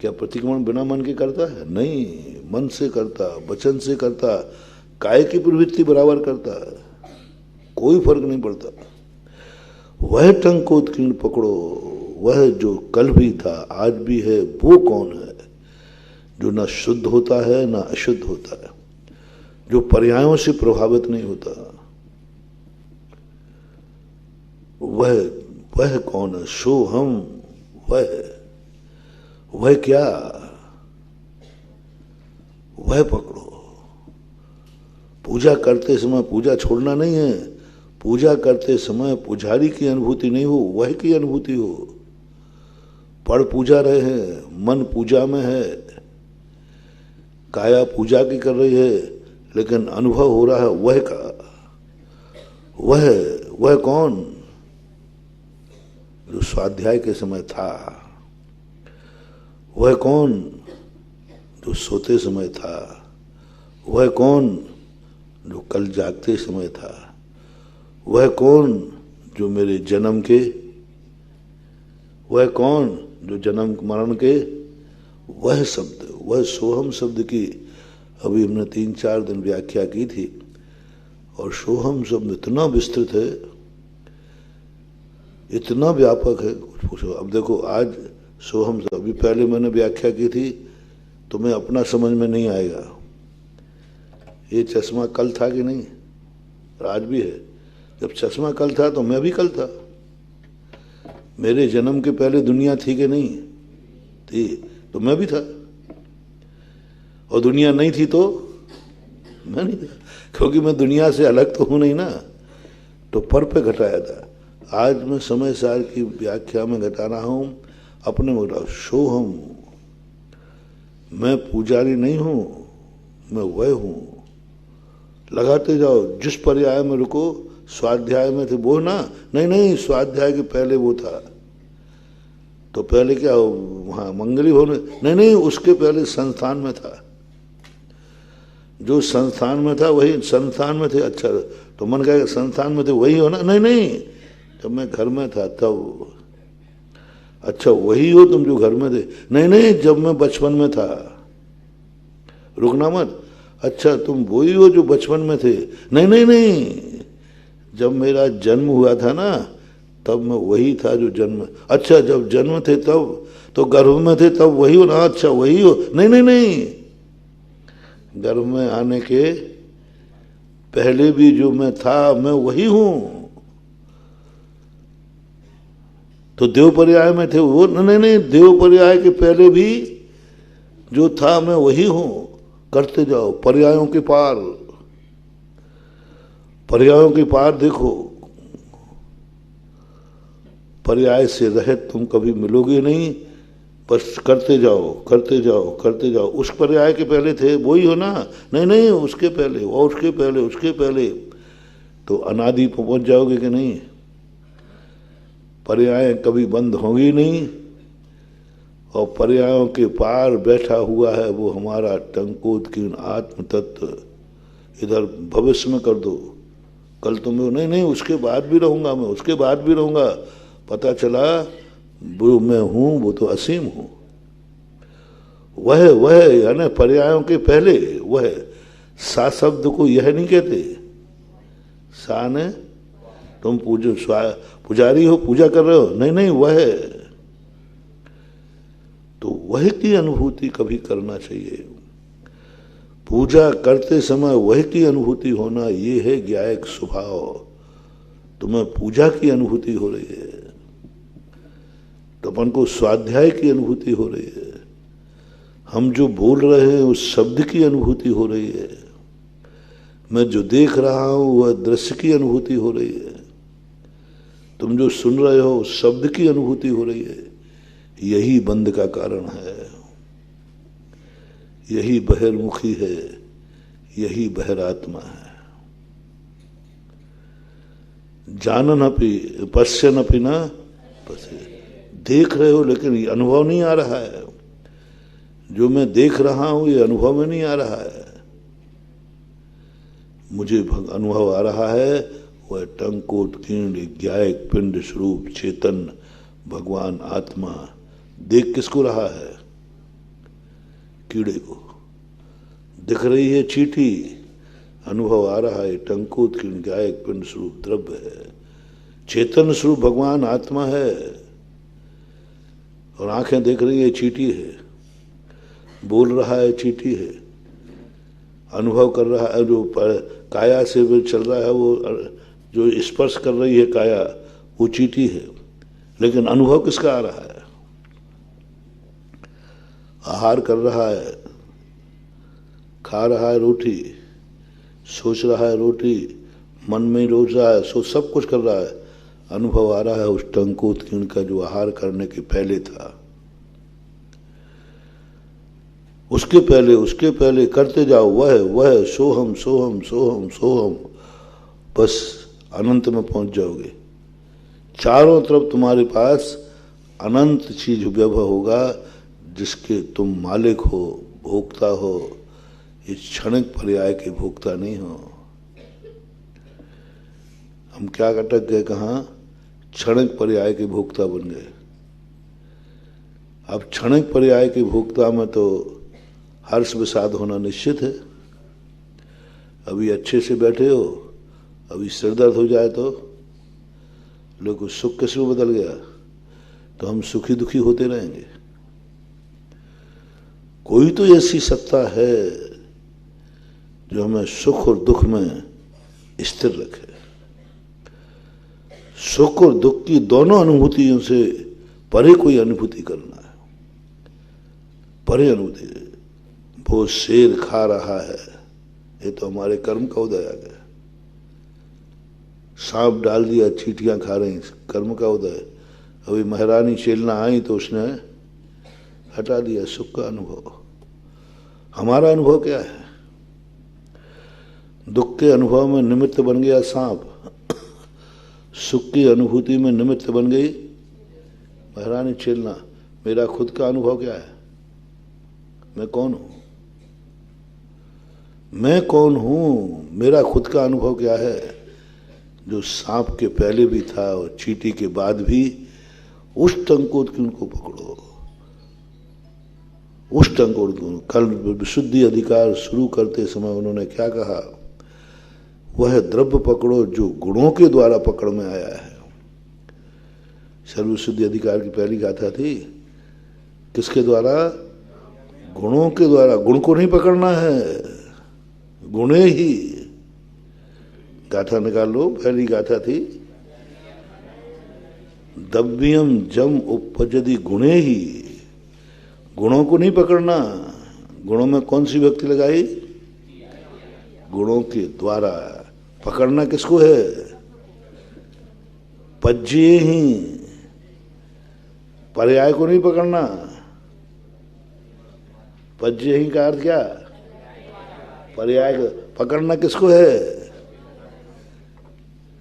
क्या प्रतिक्रमण बिना मन के करता है? नहीं, मन से करता, वचन से करता, काय की प्रवृत्ति बराबर करता है, कोई फर्क नहीं पड़ता। वह टंकोत्कीर्ण पकड़ो, वह जो कल भी था आज भी है। वो कौन है? जो न शुद्ध होता है न अशुद्ध होता है, जो पर्यायों से प्रभावित नहीं होता। वह कौन है? सो हम वह क्या? वह पकड़ो। पूजा करते समय पूजा छोड़ना नहीं है। पूजा करते समय पुजारी की अनुभूति नहीं हो, वह की अनुभूति हो। पढ़ पूजा रहे हैं, मन पूजा में है, काया पूजा की कर रही है, लेकिन अनुभव हो रहा है वह का। वह कौन? जो स्वाध्याय के समय था। वह कौन? जो सोते समय था। वह कौन? जो कल जागते समय था। वह कौन? जो मेरे जन्म के। वह कौन? जो जन्म मरण के। वह शब्द, वह सोहम शब्द की अभी हमने 3-4 दिन व्याख्या की थी। और सोहम शब्द इतना विस्तृत है, इतना व्यापक है, कुछ पूछो। अब देखो आज सोहम शब्द, अभी पहले मैंने व्याख्या की थी, तुम्हें अपना समझ में नहीं आएगा। ये चश्मा कल था कि नहीं? आज भी है। जब चश्मा कल था तो मैं भी कल था। मेरे जन्म के पहले दुनिया थी कि नहीं थी? तो मैं भी था। और दुनिया नहीं थी तो मैं नहीं था, क्योंकि मैं दुनिया से अलग तो हूं नहीं ना। तो पर पे घटाया था। आज मैं समय सार की व्याख्या में घटा रहा हूं, अपने में घटा। सोहम, मैं पुजारी नहीं हूं, मैं वह हूं। लगाते जाओ, जिस पर्याय में रुको। स्वाध्याय में थे वो ना, नहीं, स्वाध्याय के पहले वो था। तो पहले क्या हो, वहां मंगली होने, नहीं, उसके पहले संस्थान में था। जो संस्थान में था वही संस्थान में थे। अच्छा, तो मन कहेगा संस्थान में थे वही हो ना? नहीं, जब मैं घर में था तब। अच्छा, वही हो तुम जो घर में थे? नहीं, जब मैं बचपन में था। रुकना मत। अच्छा, तुम वही हो जो बचपन में थे? नहीं, जब मेरा जन्म हुआ था ना, तब मैं वही था जो जन्म। अच्छा, जब जन्म थे तब तो गर्भ में थे तब वही हो ना? अच्छा, वही हो। नहीं, गर्भ में आने के पहले भी जो मैं था, मैं वही हूं। तो देव पर्याय में थे वो? नहीं, देव पर्याय के पहले भी जो था मैं वही हूं। करते जाओ, पर्यायों के पार, पर्यायों के पार देखो। पर्याय से रहित तुम कभी मिलोगे नहीं, बस करते जाओ करते जाओ करते जाओ। उस पर्याय के पहले थे वही हो ना? नहीं नहीं, उसके पहले और उसके पहले उसके पहले, तो अनादि पर पहुंच जाओगे कि नहीं? पर्याय कभी बंद होंगी नहीं, और पर्यायों के पार बैठा हुआ है वो हमारा टंकोत्कीर्ण आत्म तत्व। इधर भविष्य में कर दो, कल तुम्हें नहीं नहीं उसके बाद भी रहूंगा मैं, उसके बाद भी रहूंगा, पता चला वो मैं हूं, वो तो असीम हूं। वह यानी पर्यायों के पहले वह। सा शब्द को यह नहीं कहते। सा ने तुम पूजो, पुजारी हो, पूजा कर रहे हो, नहीं नहीं वह। तो वह की अनुभूति कभी करना चाहिए। पूजा करते समय वह की अनुभूति होना, ये है ज्ञायक स्वभाव। तुम्हें पूजा की अनुभूति हो रही है, तो अपन को स्वाध्याय की अनुभूति हो रही है, हम जो बोल रहे हैं उस शब्द की अनुभूति हो रही है, मैं जो देख रहा हूं वह दृश्य की अनुभूति हो रही है, तुम जो सुन रहे हो उस शब्द की अनुभूति हो रही है। यही बंध का कारण है, यही बहिर्मुखी है, यही बहिरात्मा है। जानन अपि पश्यन अपि न पश्य। देख रहे हो लेकिन ये अनुभव नहीं आ रहा है। जो मैं देख रहा हूं ये अनुभव में नहीं आ रहा है। मुझे अनुभव आ रहा है वह टंकोत्कीर्ण ज्ञायक पिंड स्वरूप चेतन भगवान आत्मा। देख किसको रहा है? कीड़े को। दिख रही है चींटी, अनुभव आ रहा है टंकोत्कीर्ण ज्ञायक पिंड स्वरूप द्रव्य है, चेतन स्वरूप भगवान आत्मा है, और आंखें देख रही है चींटी है, बोल रहा है चींटी है, अनुभव कर रहा है, जो काया से भी चल रहा है, वो जो स्पर्श कर रही है काया वो चींटी है, लेकिन अनुभव किसका आ रहा है? आहार कर रहा है, खा रहा है रोटी, सोच रहा है रोटी, मन में ही रोज रहा है, सो सब कुछ कर रहा है, अनुभव आ रहा है उस टंकोत्कीर्ण का जो आहार करने के पहले था। उसके पहले करते जाओ, वह सोहम सोहम सोहम सोहम, बस अनंत में पहुंच जाओगे। चारों तरफ तुम्हारे पास अनंत चीज वैभव होगा जिसके तुम मालिक हो, भोक्ता हो। इस क्षणिक पर्याय के भोक्ता नहीं हो। हम क्या अटक गए? कहाँ? क्षणिक पर्याय के भोक्ता बन गए। अब क्षणिक पर्याय के भोक्ता में तो हर्ष विषाद होना निश्चित है। अभी अच्छे से बैठे हो, अभी सिर दर्द हो जाए तो लोग सुख किस में बदल गया, तो हम सुखी दुखी होते रहेंगे। कोई तो ऐसी सत्ता है जो हमें सुख और दुख में स्थिर रखे। सुख और दुख की दोनों अनुभूतियों से परे कोई अनुभूति करना है, परे अनुभूति। वो शेर खा रहा है, ये तो हमारे कर्म का उदय आ गया। सांप डाल दिया, चींटियां खा रही, कर्म का उदय। अभी महारानी चेलना आई तो उसने हटा दिया सुख का अनुभव। हमारा अनुभव क्या है? दुख के अनुभव में निमित्त बन गया सांप, सुख की अनुभूति में निमित्त बन गई महारानी चेलना। मेरा खुद का अनुभव क्या है? मैं कौन हूं? मैं कौन हूं? मेरा खुद का अनुभव क्या है? जो सांप के पहले भी था और चींटी के बाद भी। उस टंकोत्कीर्ण को पकड़ो, उस टंकोत्कीर्ण। कल विशुद्धि अधिकार शुरू करते समय उन्होंने क्या कहा? वह द्रव्य पकड़ो जो गुणों के द्वारा पकड़ में आया है। सर्वशुद्धि अधिकार की पहली गाथा थी किसके द्वारा? गुणों के द्वारा। गुण को नहीं पकड़ना है, गुणे ही। गाथा निकाल लो, पहली गाथा थी दव्यम जम उपजदि गुणे ही। गुणों को नहीं पकड़ना, गुणों में कौन सी विभक्ति लगाई? गुणों के द्वारा। पकड़ना किसको है? पज्ये ही, पर्याय को नहीं पकड़ना। पज्ये ही का अर्थ क्या? पर्याय को पकड़ना किसको है?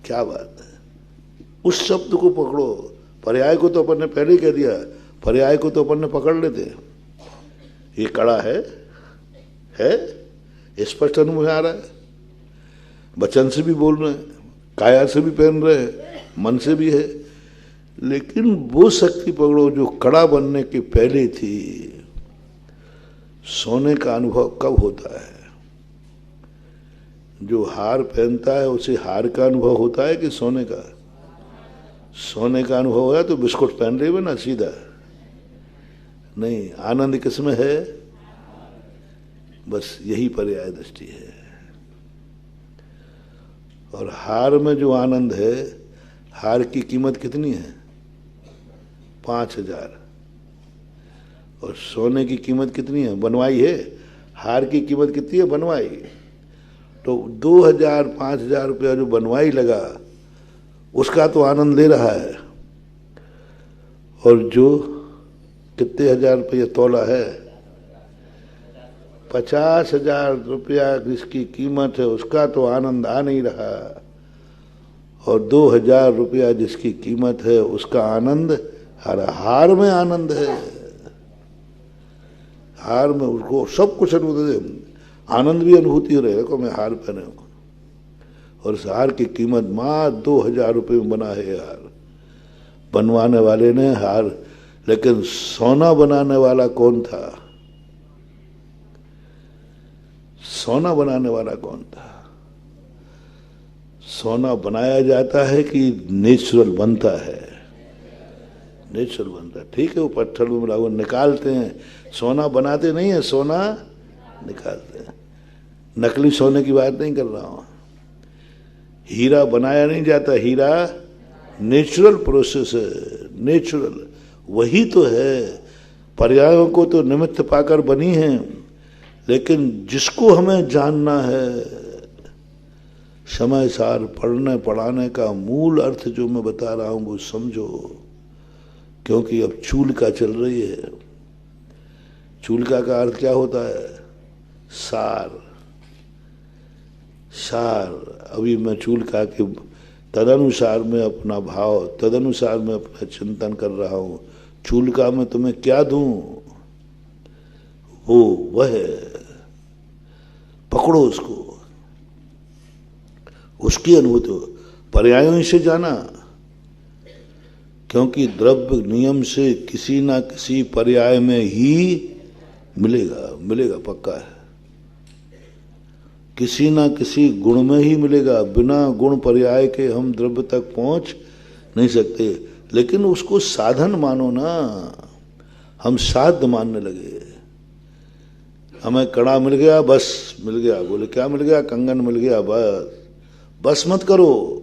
क्या बात है, उस शब्द को पकड़ो। पर्याय को तो अपन ने पहले ही कह दिया, पर्याय को तो अपन ने पकड़ लेते। ये कड़ा है स्पष्ट अनुभव में आ रहा है। वचन से भी बोल रहे हैं, काया से भी पहन रहे हैं, मन से भी है, लेकिन वो शक्ति पकड़ो जो कड़ा बनने के पहले थी। सोने का अनुभव कब होता है? जो हार पहनता है उसे हार का अनुभव होता है कि सोने का? सोने का अनुभव होया तो बिस्कुट पहन ले ना सीधा नहीं। आनंद किसमें है? बस यही पर्याय दृष्टि है। और हार में जो आनंद है, हार की कीमत कितनी है? 5,000। और सोने की कीमत कितनी है? बनवाई है। हार की कीमत कितनी है? बनवाई। तो 2,000 5,000 रुपया जो बनवाई लगा उसका तो आनंद ले रहा है। और जो कितने हजार रुपया तोला है? 50,000 रुपया जिसकी कीमत है उसका तो आनंद आ नहीं रहा। और 2,000 रुपया जिसकी कीमत है उसका आनंद हार में आनंद है। हार में उसको सब कुछ अनुभूति, आनंद भी अनुभूति हो रहा है। मैं हार पहने हूँ और इस हार की कीमत मात्र 2,000 रुपये में बना है। हार बनवाने वाले ने हार, लेकिन सोना बनाने वाला कौन था? सोना बनाने वाला कौन था? सोना बनाया जाता है कि नेचुरल बनता है? नेचुरल बनता है। ठीक है, वो पत्थर में मिला हुआ निकालते हैं, सोना बनाते नहीं है, सोना निकालते हैं। नकली सोने की बात नहीं कर रहा हूं। हीरा बनाया नहीं जाता, हीरा नेचुरल प्रोसेस है, नेचुरल वही तो है। पर्यायों को तो निमित्त पाकर बनी है, लेकिन जिसको हमें जानना है, समय सार पढ़ने पढ़ाने का मूल अर्थ जो मैं बता रहा हूं वो समझो। क्योंकि अब चूलिका चल रही है। चूलिका का अर्थ क्या होता है? सार। सार। अभी मैं चूलिका के तदनुसार में अपना भाव, तदनुसार में अपना चिंतन कर रहा हूं। चूलिका में तुम्हें क्या दूं? वो वह है, पकड़ो उसको, उसकी अनुभूति हो। पर्यायों से जाना, क्योंकि द्रव्य नियम से किसी ना किसी पर्याय में ही मिलेगा, मिलेगा पक्का है। किसी ना किसी गुण में ही मिलेगा। बिना गुण पर्याय के हम द्रव्य तक पहुंच नहीं सकते। लेकिन उसको साधन मानो ना। हम साध्य मानने लगे। हमें कड़ा मिल गया, बस मिल गया। बोले क्या मिल गया? कंगन मिल गया, बस। बस मत करो,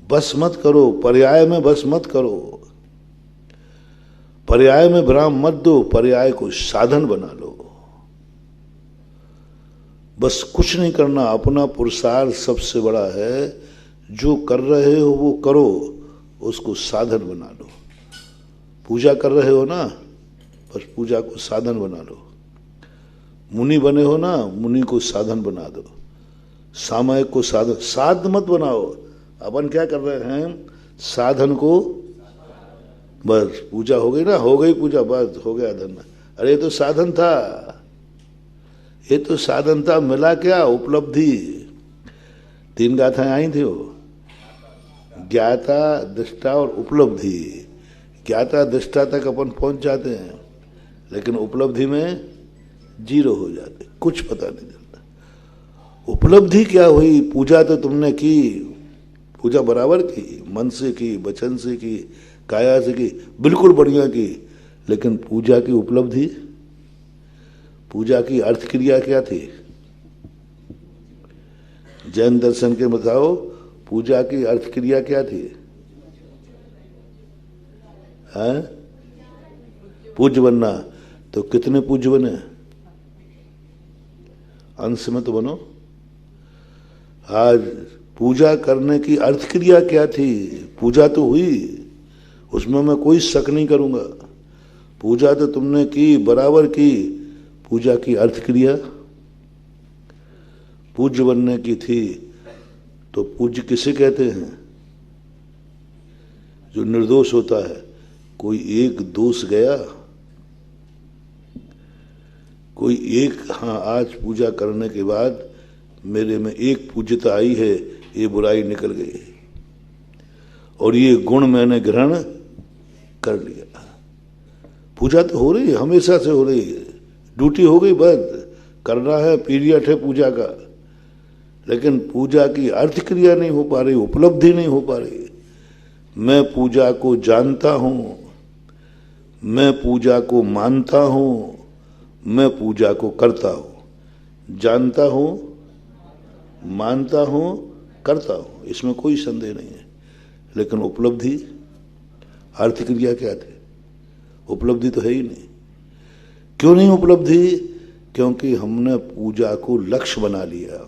बस मत करो। पर्याय में बस मत करो। पर्याय में विराम मत दो। पर्याय को साधन बना लो। बस कुछ नहीं करना। अपना पुरुषार्थ सबसे बड़ा है। जो कर रहे हो वो करो, उसको साधन बना लो। पूजा कर रहे हो ना, बस पूजा को साधन बना लो। मुनि बने हो ना, मुनि को साधन बना दो। सामयिक को साधन, साध मत बनाओ। अपन क्या कर रहे हैं? साधन को, बस पूजा हो गई ना, हो गई पूजा, बस हो गया धन। अरे ये तो साधन था, ये तो साधन था। मिला क्या? उपलब्धि। 3 गाथाएं आई थी वो, ज्ञाता, दृष्टा और उपलब्धि। ज्ञाता दृष्टा तक अपन पहुंच जाते हैं, लेकिन उपलब्धि में 0 हो जाते, कुछ पता नहीं चलता। उपलब्धि क्या हुई? पूजा तो तुमने की, पूजा बराबर की, मन से की, वचन से की, काया से की, बिल्कुल बढ़िया की। लेकिन पूजा की उपलब्धि, पूजा की अर्थ क्रिया क्या थी? जैन दर्शन के बताओ, पूजा की अर्थ क्रिया क्या थी? पूज्य बनना, तो कितने पूज्य बने? अंश में तो बनो। आज पूजा करने की अर्थ क्रिया क्या थी? पूजा तो हुई, उसमें मैं कोई शक नहीं करूंगा। पूजा तो तुमने की, बराबर की। पूजा की अर्थ क्रिया पूज्य बनने की थी। तो पूज्य किसे कहते हैं? जो निर्दोष होता है। कोई एक दोष गया, कोई एक, हाँ आज पूजा करने के बाद मेरे में एक पूज्यता आई है, ये बुराई निकल गई और ये गुण मैंने ग्रहण कर लिया। पूजा तो हो रही है, हमेशा से हो रही है। ड्यूटी हो गई, बंद करना है, पीरियड है पूजा का। लेकिन पूजा की अर्थ क्रिया नहीं हो पा रही, उपलब्धि नहीं हो पा रही। मैं पूजा को जानता हूं, मैं पूजा को मानता हूं, मैं पूजा को करता हूं। जानता हूं, मानता हूं, करता हूं, इसमें कोई संदेह नहीं है। लेकिन उपलब्धि, अर्थ क्रिया क्या थे? उपलब्धि तो है ही नहीं। क्यों नहीं उपलब्धि? क्योंकि हमने पूजा को लक्ष्य बना लिया।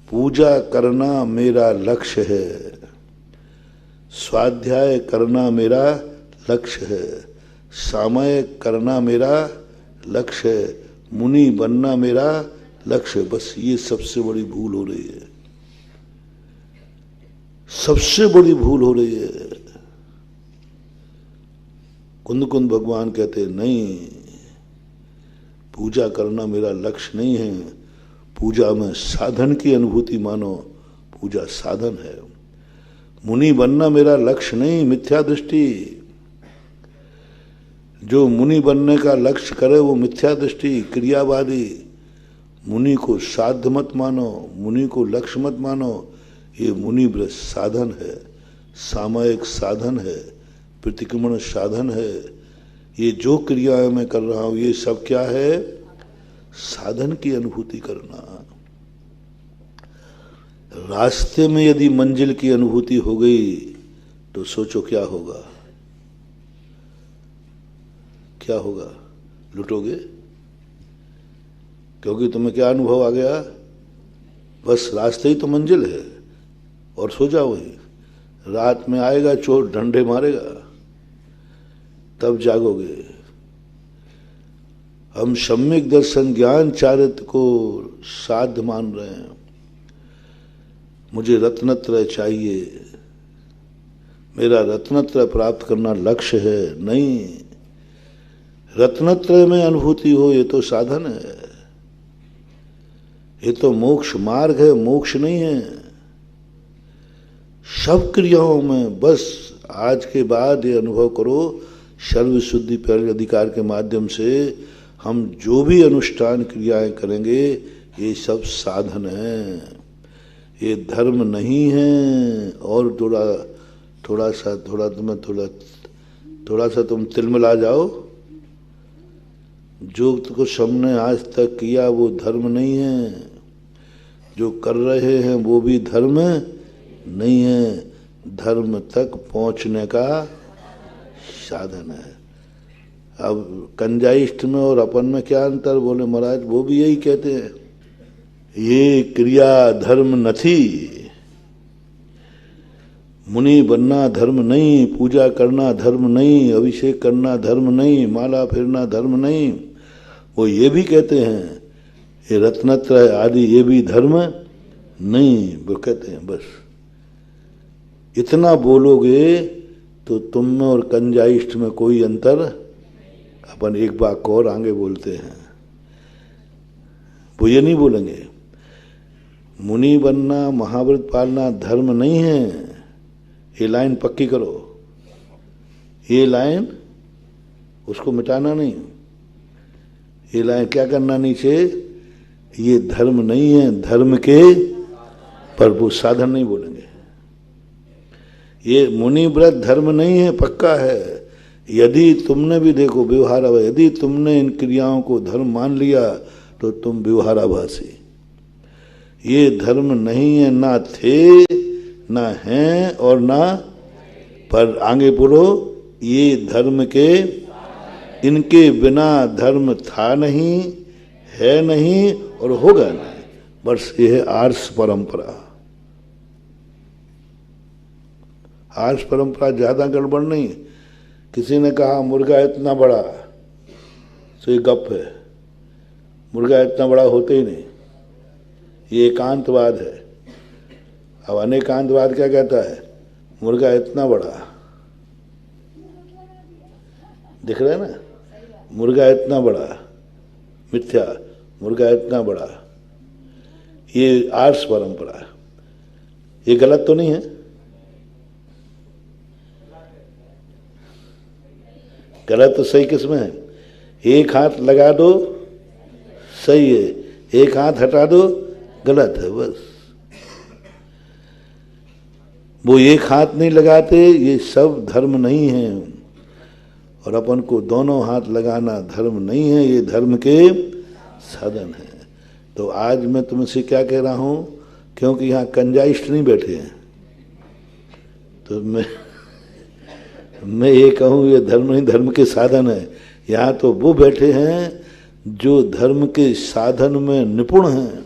पूजा करना मेरा लक्ष्य है, स्वाध्याय करना मेरा लक्ष्य है, सामयिक करना मेरा लक्ष्य है, मुनि बनना मेरा लक्ष्य है। बस ये सबसे बड़ी भूल हो रही है, सबसे बड़ी भूल हो रही है। कुंद कुंद भगवान कहते हैं नहीं, पूजा करना मेरा लक्ष्य नहीं है। पूजा में साधन की अनुभूति मानो, पूजा साधन है। मुनि बनना मेरा लक्ष्य नहीं, मिथ्या दृष्टि। जो मुनि बनने का लक्ष्य करे वो मिथ्या दृष्टि, क्रियावादी। मुनि को साध्य मत मानो, मुनि को लक्ष्य मत मानो। ये मुनि व्रत साधन है, सामयिक साधन है, प्रतिक्रमण साधन है। ये जो क्रियाएं मैं कर रहा हूं ये सब क्या है? साधन की अनुभूति करना। रास्ते में यदि मंजिल की अनुभूति हो गई तो सोचो क्या होगा? क्या होगा? लुटोगे? क्योंकि तुम्हें क्या अनुभव आ गया? बस रास्ते ही तो मंजिल है और सो जाओ ही। रात में आएगा चोर, डंडे मारेगा, तब जागोगे। हम सम्यक दर्शन ज्ञान चारित्र को साध्य मान रहे हैं। मुझे रत्नत्रय चाहिए, मेरा रत्नत्रय प्राप्त करना लक्ष्य है। नहीं, रत्नत्रय में अनुभूति हो ये तो साधन है, ये तो मोक्ष मार्ग है, मोक्ष नहीं है। सब क्रियाओं में बस आज के बाद ये अनुभव करो, सर्व शुद्धि पर अधिकार के माध्यम से हम जो भी अनुष्ठान क्रियाएं करेंगे ये सब साधन है, ये धर्म नहीं है। और थोड़ा सा तुम तिलमिला जाओ। जो कुछ हमने आज तक किया वो धर्म नहीं है, जो कर रहे हैं वो भी धर्म नहीं है। धर्म तक पहुंचने का साधन है। अब कंजाइष्ट में और अपन में क्या अंतर? बोले महाराज वो भी यही कहते हैं, ये क्रिया धर्म नथी। मुनि बनना धर्म नहीं, पूजा करना धर्म नहीं, अभिषेक करना धर्म नहीं, माला फेरना धर्म नहीं। वो ये भी कहते हैं ये रत्नत्रय आदि ये भी धर्म नहीं। वो कहते हैं बस इतना बोलोगे तो तुम में और कंजाइष्ट में कोई अंतर। अपन एक बात और आगे बोलते हैं, वो ये नहीं बोलेंगे मुनि बनना महाव्रत पालना धर्म नहीं है। ये लाइन पक्की करो, ये लाइन उसको मिटाना नहीं। ये लाइन क्या करना नीचे? ये धर्म नहीं है, धर्म के पर वो साधन नहीं बोलेंगे। ये मुनि व्रत धर्म नहीं है, पक्का है। यदि तुमने भी देखो व्यवहार, यदि तुमने इन क्रियाओं को धर्म मान लिया तो तुम व्यवहाराभासी। ये धर्म नहीं है, ना थे ना हैं और ना पर। आगे बोलो, ये धर्म के इनके बिना धर्म था नहीं, है नहीं और होगा नहीं। बस ये है आर्ष परंपरा। आर्ष परंपरा ज्यादा गड़बड़ नहीं। किसी ने कहा मुर्गा इतना बड़ा, तो ये गप है। मुर्गा इतना बड़ा होते ही नहीं, ये एकांतवाद है। अब अनेकांतवाद क्या कहता है? मुर्गा इतना बड़ा, दिख रहा है ना, मुर्गा इतना बड़ा, मिथ्या, मुर्गा इतना बड़ा। ये आर्ष परंपरा है। ये गलत तो नहीं है? गलत तो सही किसमें है? एक हाथ लगा दो सही है, एक हाथ हटा दो गलत है। बस वो एक हाथ नहीं लगाते, ये सब धर्म नहीं है। और अपन को दोनों हाथ लगाना धर्म नहीं है, ये धर्म के साधन है। तो आज मैं तुमसे क्या कह रहा हूं, क्योंकि यहाँ कंजाइस्ट नहीं बैठे हैं, तो मैं ये कहूँ ये धर्म नहीं, धर्म के साधन है। यहाँ तो वो बैठे हैं जो धर्म के साधन में निपुण हैं,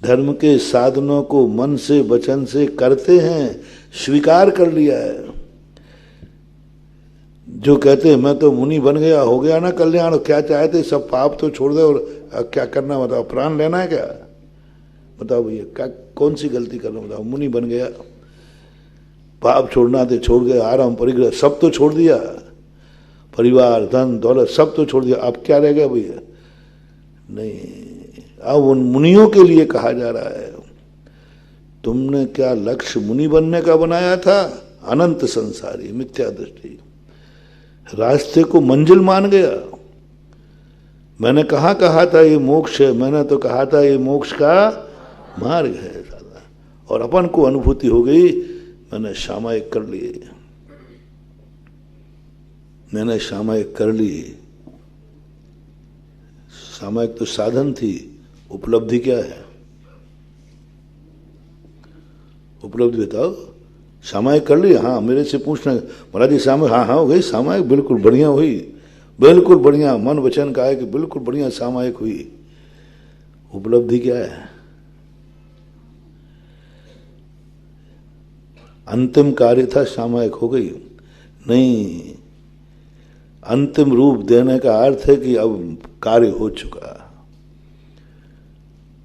धर्म के साधनों को मन से वचन से करते हैं, स्वीकार कर लिया है। जो कहते हैं मैं तो मुनि बन गया, हो गया ना कल्याण, क्या चाहते, सब पाप तो छोड़ दे और क्या करना बताओ, प्राण लेना है क्या? बताओ भैया, क्या कौन सी गलती करना बताओ? मुनि बन गया, पाप छोड़ना थे छोड़ गया, आराम परिग्रह सब तो छोड़ दिया, परिवार धन दौलत सब तो छोड़ दिया, अब क्या रह गया भैया? नहीं, अब उन मुनियों के लिए कहा जा रहा है, तुमने क्या लक्ष्य मुनि बनने का बनाया था? अनंत संसारी मिथ्या दृष्टि, रास्ते को मंजिल मान गया। मैंने कहा था ये मोक्ष है, मैंने तो कहा था ये मोक्ष का मार्ग है साला, और अपन को अनुभूति हो गई, मैंने सामायिक कर लिए, मैंने सामायिक कर ली। सामायिक तो साधन थी, उपलब्धि क्या है? उपलब्धि बताओ। सामायिक कर ली? हाँ, मेरे से पूछना महाराज जी सामायिक, हाँ हाँ हो गई सामायिक, बिल्कुल बढ़िया हुई, बिल्कुल बढ़िया, मन वचन का है कि बिल्कुल बढ़िया सामायिक हुई। उपलब्धि क्या है? अंतिम कार्य था, सामायिक हो गई? नहीं, अंतिम रूप देने का अर्थ है कि अब कार्य हो चुका।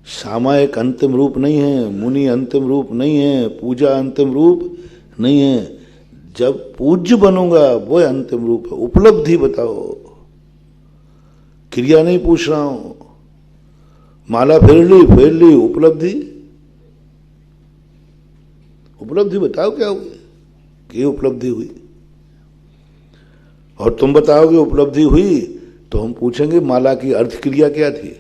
सामायिक अंतिम रूप नहीं है, मुनि अंतिम रूप नहीं है, पूजा अंतिम रूप नहीं है। जब पूज्य बनूंगा वो अंतिम रूप है। उपलब्धि बताओ, क्रिया नहीं पूछ रहा हूं। माला फेर ली, उपलब्धि, उपलब्धि बताओ क्या हुई? कि उपलब्धि हुई। और तुम बताओगे उपलब्धि हुई, तो हम पूछेंगे माला की अर्थ क्रिया क्या थी?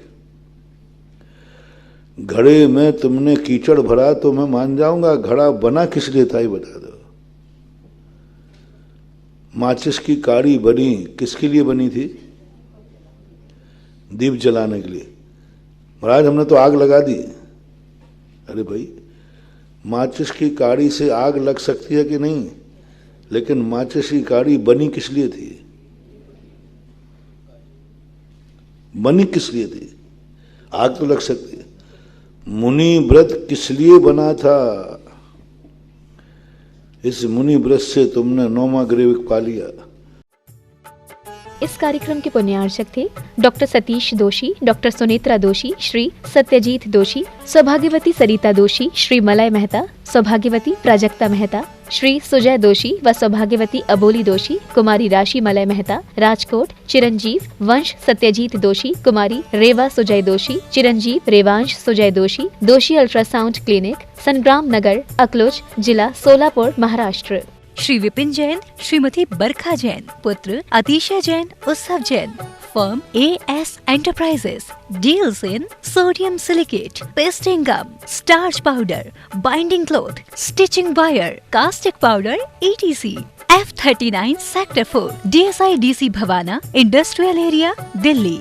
घड़े में तुमने कीचड़ भरा तो मैं मान जाऊंगा, घड़ा बना किस लिए था ये बता दो। माचिस की काड़ी बनी किसके लिए बनी थी? दीप जलाने के लिए। महाराज हमने तो आग लगा दी। अरे भाई, माचिस की काड़ी से आग लग सकती है कि नहीं, लेकिन माचिस की काड़ी बनी किस लिए थी? बनी किस लिए थी? आग तो लग सकती है। मुनि व्रत किस लिए बना था? इस मुनि व्रत से तुमने 9वां ग्रेविक पा लिया। इस कार्यक्रम के पुण्यार्चक थे डॉक्टर सतीश दोषी, डॉक्टर सुनेत्रा दोषी, श्री सत्यजीत दोषी, सौभाग्यवती सरिता दोषी, श्री मलय मेहता, सौभाग्यवती प्राजक्ता मेहता, श्री सुजय दोषी व सौभाग्यवती अबोली दोषी, कुमारी राशि मलय मेहता, राजकोट, चिरंजीव वंश सत्यजीत दोषी, कुमारी रेवा सुजय दोषी, चिरंजीव रेवांश सुजय दोषी, दोषी अल्ट्रासाउंड क्लिनिक, संग्राम नगर, अकलोज, जिला सोलापुर, महाराष्ट्र। श्री विपिन जैन, श्रीमती बरखा जैन, पुत्र अतिशय जैन, उत्सव Jain. Firm AS Enterprises deals in sodium silicate, pasting gum, starch powder, binding cloth, stitching wire, caustic powder, etc. F39 Sector 4, DSI DC Bhavana, Industrial Area, Delhi.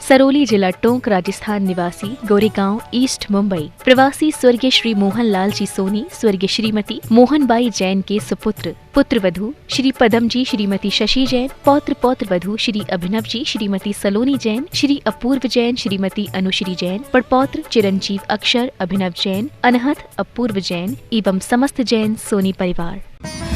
Sarauli जिला टोंक राजस्थान निवासी गोरेगांव ईस्ट मुंबई प्रवासी स्वर्गीय श्री मोहन लाल जी सोनी स्वर्गीय श्रीमती मोहनबाई जैन के सुपुत्र पुत्र वधू श्री पदम जी श्रीमती शशि जैन पौत्र वधू श्री अभिनव जी श्रीमती सलोनी जैन श्री अपूर्व जैन श्रीमती अनुश्री जैन पड़पौत्र चिरंजीव अक्षर अभिनव जैन अनहत अपूर्व जैन एवं समस्त जैन सोनी परिवार।